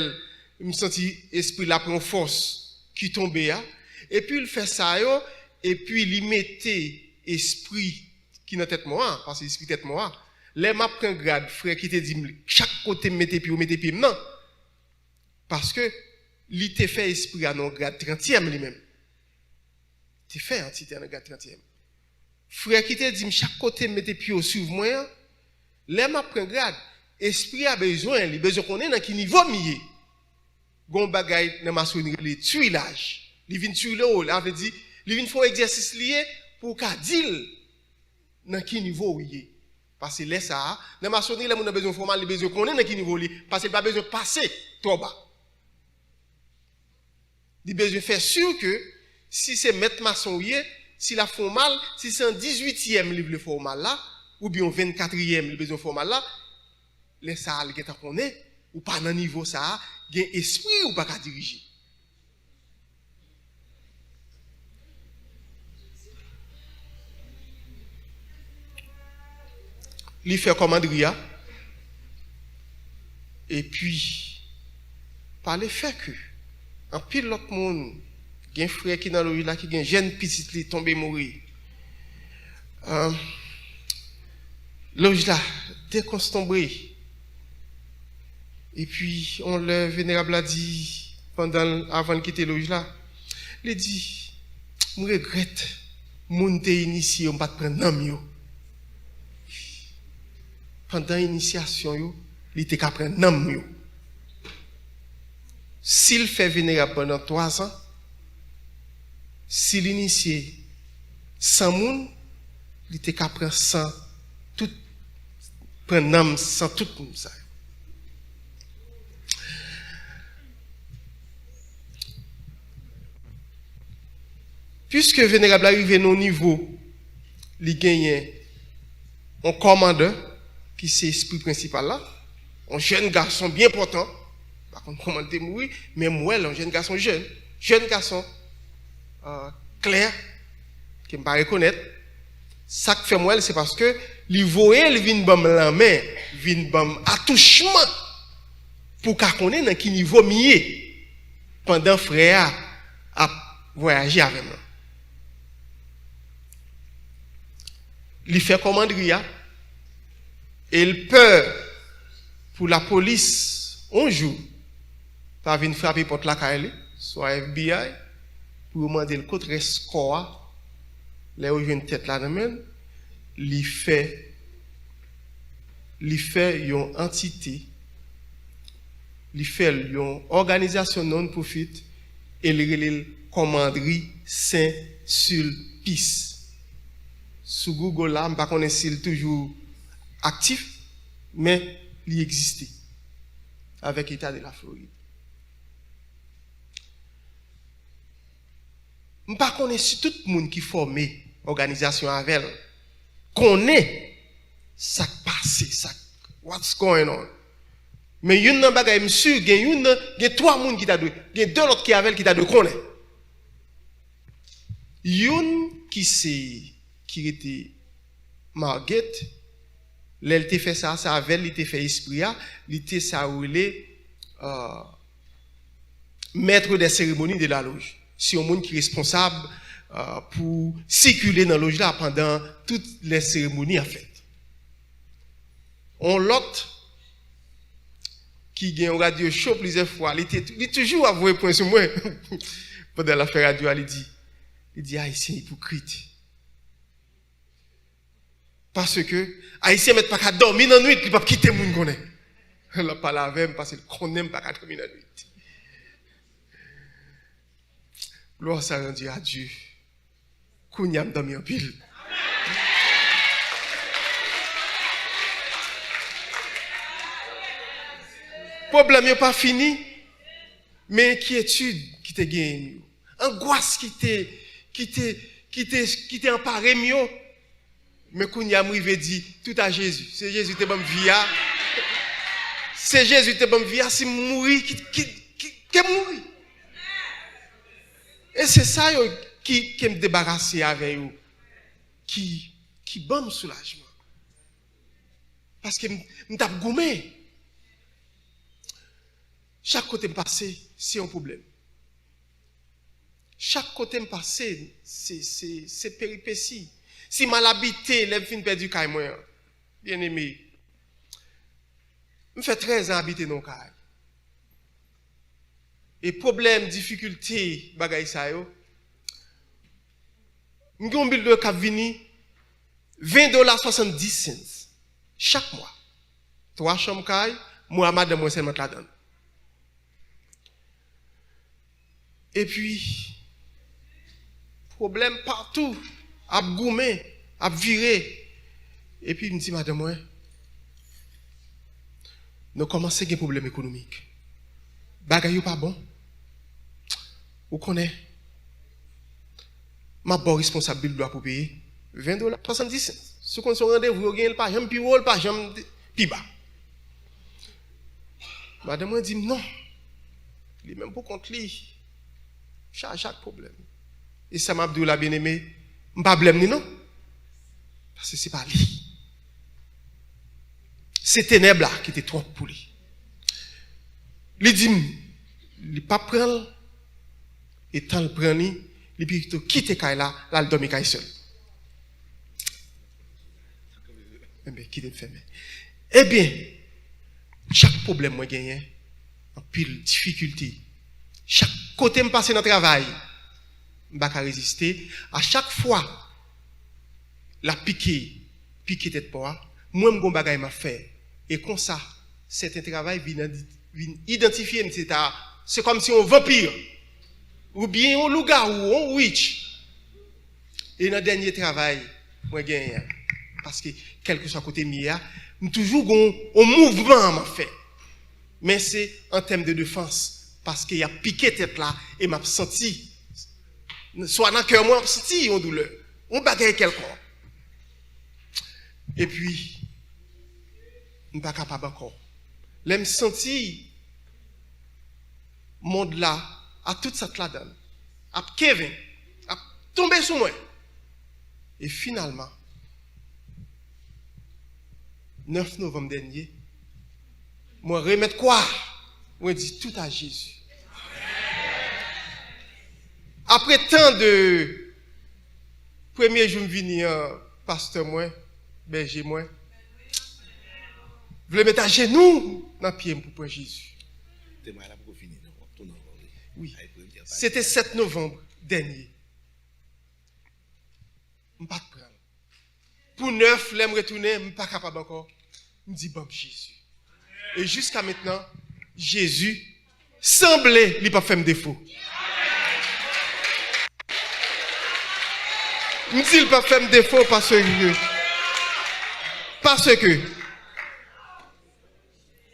me senti esprit la prend force qui tombe là et puis il fait ça yo et puis il mettait esprit qui dans tête moi parce que esprit tête moi les m'a prend grade frère qui te dit chaque côté mettez pied non parce que il te fait esprit à non grade 30e lui-même tu fait un petit en grade 30e frère qui te dit chaque côté mettez pied suivre moi les m'a prend grade esprit a besoin il besoin qu'on est dans qui niveau mieux gon bagay dans maçonnerie le tuilage il vient tuer le haut ça veut dire il vient faire exercice lié pour qu'a dire dans quel niveau il est parce que là ça dans maçonnerie les monde besoin formal besoin connaître dans quel niveau il parce qu'il pas besoin passer trop bas il besoin faire sûr que si c'est maître maçon si la formal si c'est en 18e livre le formal là ou bien 24e le besoin formal là les ça qui t'a connaît ou pas dans niveau ça gen esprit ou pas qu'à diriger. Li fait commanderia et puis par le fait que en pile l'autre monde gen frère qui dans le là qui gen jeune petite li tombé mourir l'autre là déconstombré. Et puis, on le vénérable a dit, avant de quitter l'auge là, il dit, je regrette, mon te initié, on ne pas prendre nom. Pendant l'initiation, il était qu'à prendre nom. S'il fait vénérable pendant 3 ans, s'il initie 100 moun, il était qu'à prendre 100, tout, prendre nom sans tout comme ça. Puisque vénérable arrive à nos niveaux, il gagne un commandeur qui c'est l'esprit principal là, un jeune garçon bien portant, par contre comment il mourir, mais moi un jeune garçon jeune garçon clair qui me pas reconnaître. Ça que fait moi c'est parce que il voyait il vient bam la main, vient bam attouchement pour qu'a connaître dans quel niveau mieux pendant frère a voyager avec moi. Il fait commanderia et il peur pour la police un jour pas venir frapper porte la caille soit FBI pour demander le contre score là où une tête là même il fait une entité il fait une organisation non profit et il commanderie Saint-Sulpice. Sur Google là, je ne sais pas si il est toujours actif, mais il existe avec l'État de la Floride. Je ne sais pas si tout le monde qui forme l'organisation avec elle connaît ce qui passe, what's going on. Mais il y a un bagage, monsieur, il y a 3 personnes qui t'a deux, il y a 2 autres qui avec qui t'a deux connaît. Une qui était Margaret, elle était fait ça avec, elle était fait esprit, elle était ça maître des cérémonies de la loge. C'est un monde qui est responsable pour circuler dans la loge là pendant toutes les cérémonies à fait. On l'autre qui a un radio show plusieurs fois, il toujours avoué point sur moi. Pendant l'affaire radio, il dit Haïtien hypocrite. Parce que Haïtien ne met pas qu'à dormir dans la nuit, il ne peut pas quitter le monde qu'on est. Il n'a pas la veine parce qu'on n'aime pas qu'à dormir dans la nuit. Gloire ça rendu à Dieu. Qu'on y a dormi en pile. Problème n'est pas fini, mais inquiétude qui te gagne. Angoisse qui t'est emparé mieux. Mais qu'on y a arrivé dit tout à Jésus. C'est Jésus qui est bon vie. C'est Jésus qui est bon vie. C'est mourir qui mourir. Et c'est ça qui me débarrasse avec vous. Qui bon soulagement. Parce que je t'ai gommé. Chaque côté me passé, c'est un problème. Chaque côté me passé, c'est péripéties. Si mal habité, les fin perdu caille moi. Bien aimé. Me fait 13 ans habiter dans caille. Et problème, difficulté, bagay sa yo. M'gon bill de cap vini $20.70 chaque mois. 3 chambres caille, moi madame moi seulement la donne. Et puis problème partout, à goumer, à virer. Et puis il me dit madame moi, nous commençons à avoir des problèmes économiques. Bagay yo pas bon. Vous connaissez? Ma bonne responsable doit pour payer $20.70. Si on se rendez-vous, vous gagnez pas, j'aime plus haut, pas j'aime plus bas. Madame me dit non. Il est même pour compte lui. Chaque problème. Et ça m'a dit la bien-aimé, je ne pas blâme non. Parce que ce n'est pas lui. C'est ténèbres là qui était trop pour lui. Il dit, il ne pas prendre. Et tant le prendre, il peut quitter Kaila, là, il dormit seul. Eh bien, qui te fait? Eh bien, chaque problème moi gagne, en pile difficulté. Chaque côté me passe dans le travail, je ne vais pas résister. À chaque fois, la piquer tête pour moi, je vais m'a fait. Et comme ça, c'est un travail vient identifier, c'est comme si on vampire. Ou bien on loup-garou, on witch. Et dans le dernier travail, moi gagne. Parce que, quel que soit côté mia, nous toujours un mouvement m'a fait. Mais c'est en termes de défense. Parce qu'il y a piqué tête là, et m'a senti. Soit dans le cœur, moi, m'a senti une douleur. On bagaille quelqu'un. Et puis, je ne suis pas capable encore. Là, je me senti, monde là, à toute cette là-dedans, à Kevin, à tomber sur moi. Et finalement, 9 novembre dernier, moi remettre quoi? Moi dit tout à Jésus. Après tant de premier jour venir pasteur moi, berger moi, je voulais mettre à genoux dans le pied pour prendre Jésus. Oui. C'était 7 novembre dernier. Je ne peux pas prendre. Pour 9, je me retourner, je ne suis pas capable encore. Je me dis, bon, Jésus. Et jusqu'à maintenant, Jésus semblait, il n'a pas fait me défaut. Je me dis, il n'a pas fait me défaut parce que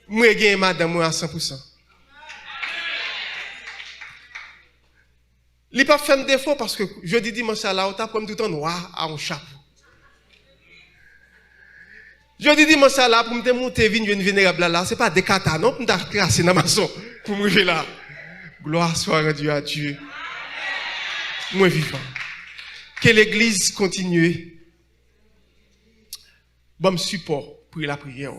moi, j'ai gagné madame à 100%. Il n'a pas fait me défaut parce que jeudi dimanche là, on a pris tout en noir à un chapeau. Jeudi dimanche là, pour me monter, venir vénérable là, ce n'est pas des katas, non, pour me craser dans ma maison, pour me là. Gloire soit rendue à Dieu. Moi vivant. Que l'église continue. Bon support pour la prière.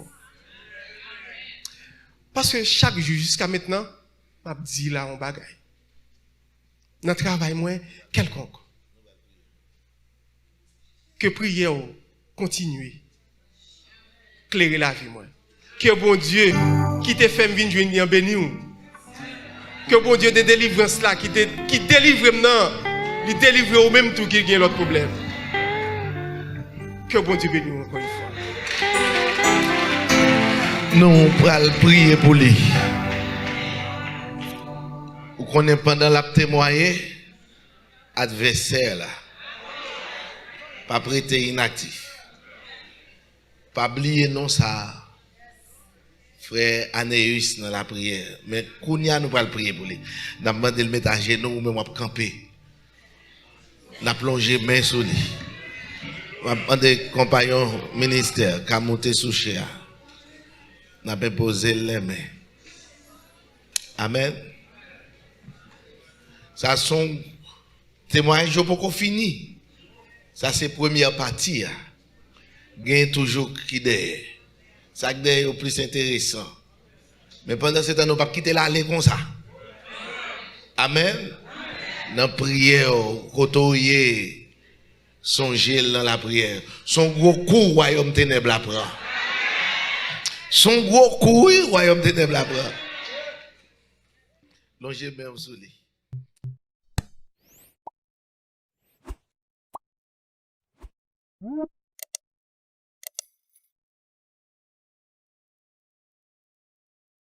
Parce que chaque jour, jusqu'à maintenant, je dis là, on bagaille. Dans le travail, moi, quelconque. Que prière continue. Clairer la vie, moi. Que bon Dieu, qui te fait venir jouer en béni. Que bon Dieu de délivrance là, qui délivre maintenant, il délivre au même tout qui gagne l'autre problème. Que bon Dieu bénisse encore une fois. Nous allons prier pour lui. Vous connaissez pendant la témoigner, adversaire là, pas prêter inactif. Pas oublier non ça. Frère Anéus dans la prière. Mais Kounia nous allons prier pour lui. Nous allons demander de mettre à genoux ou même à camper. Nous allons plonger main sur lui. Nous allons demander compagnon ministère qui a monté sous chéa. Nous allons poser les mains. Amen. Ça sont témoignages pour qu'on finisse. Ça c'est la première partie. Il y a toujours qui derrière. Ça est le plus intéressant. Mais pendant ce temps, nous ne pouvons pas quitter l'aller comme ça. Amen. Dans la prière, côtoyer, songer dans la prière. Son gros coup, royaume ténèbres la prend. Son gros coup, royaume ténèbres la prend. Longez même sous lui.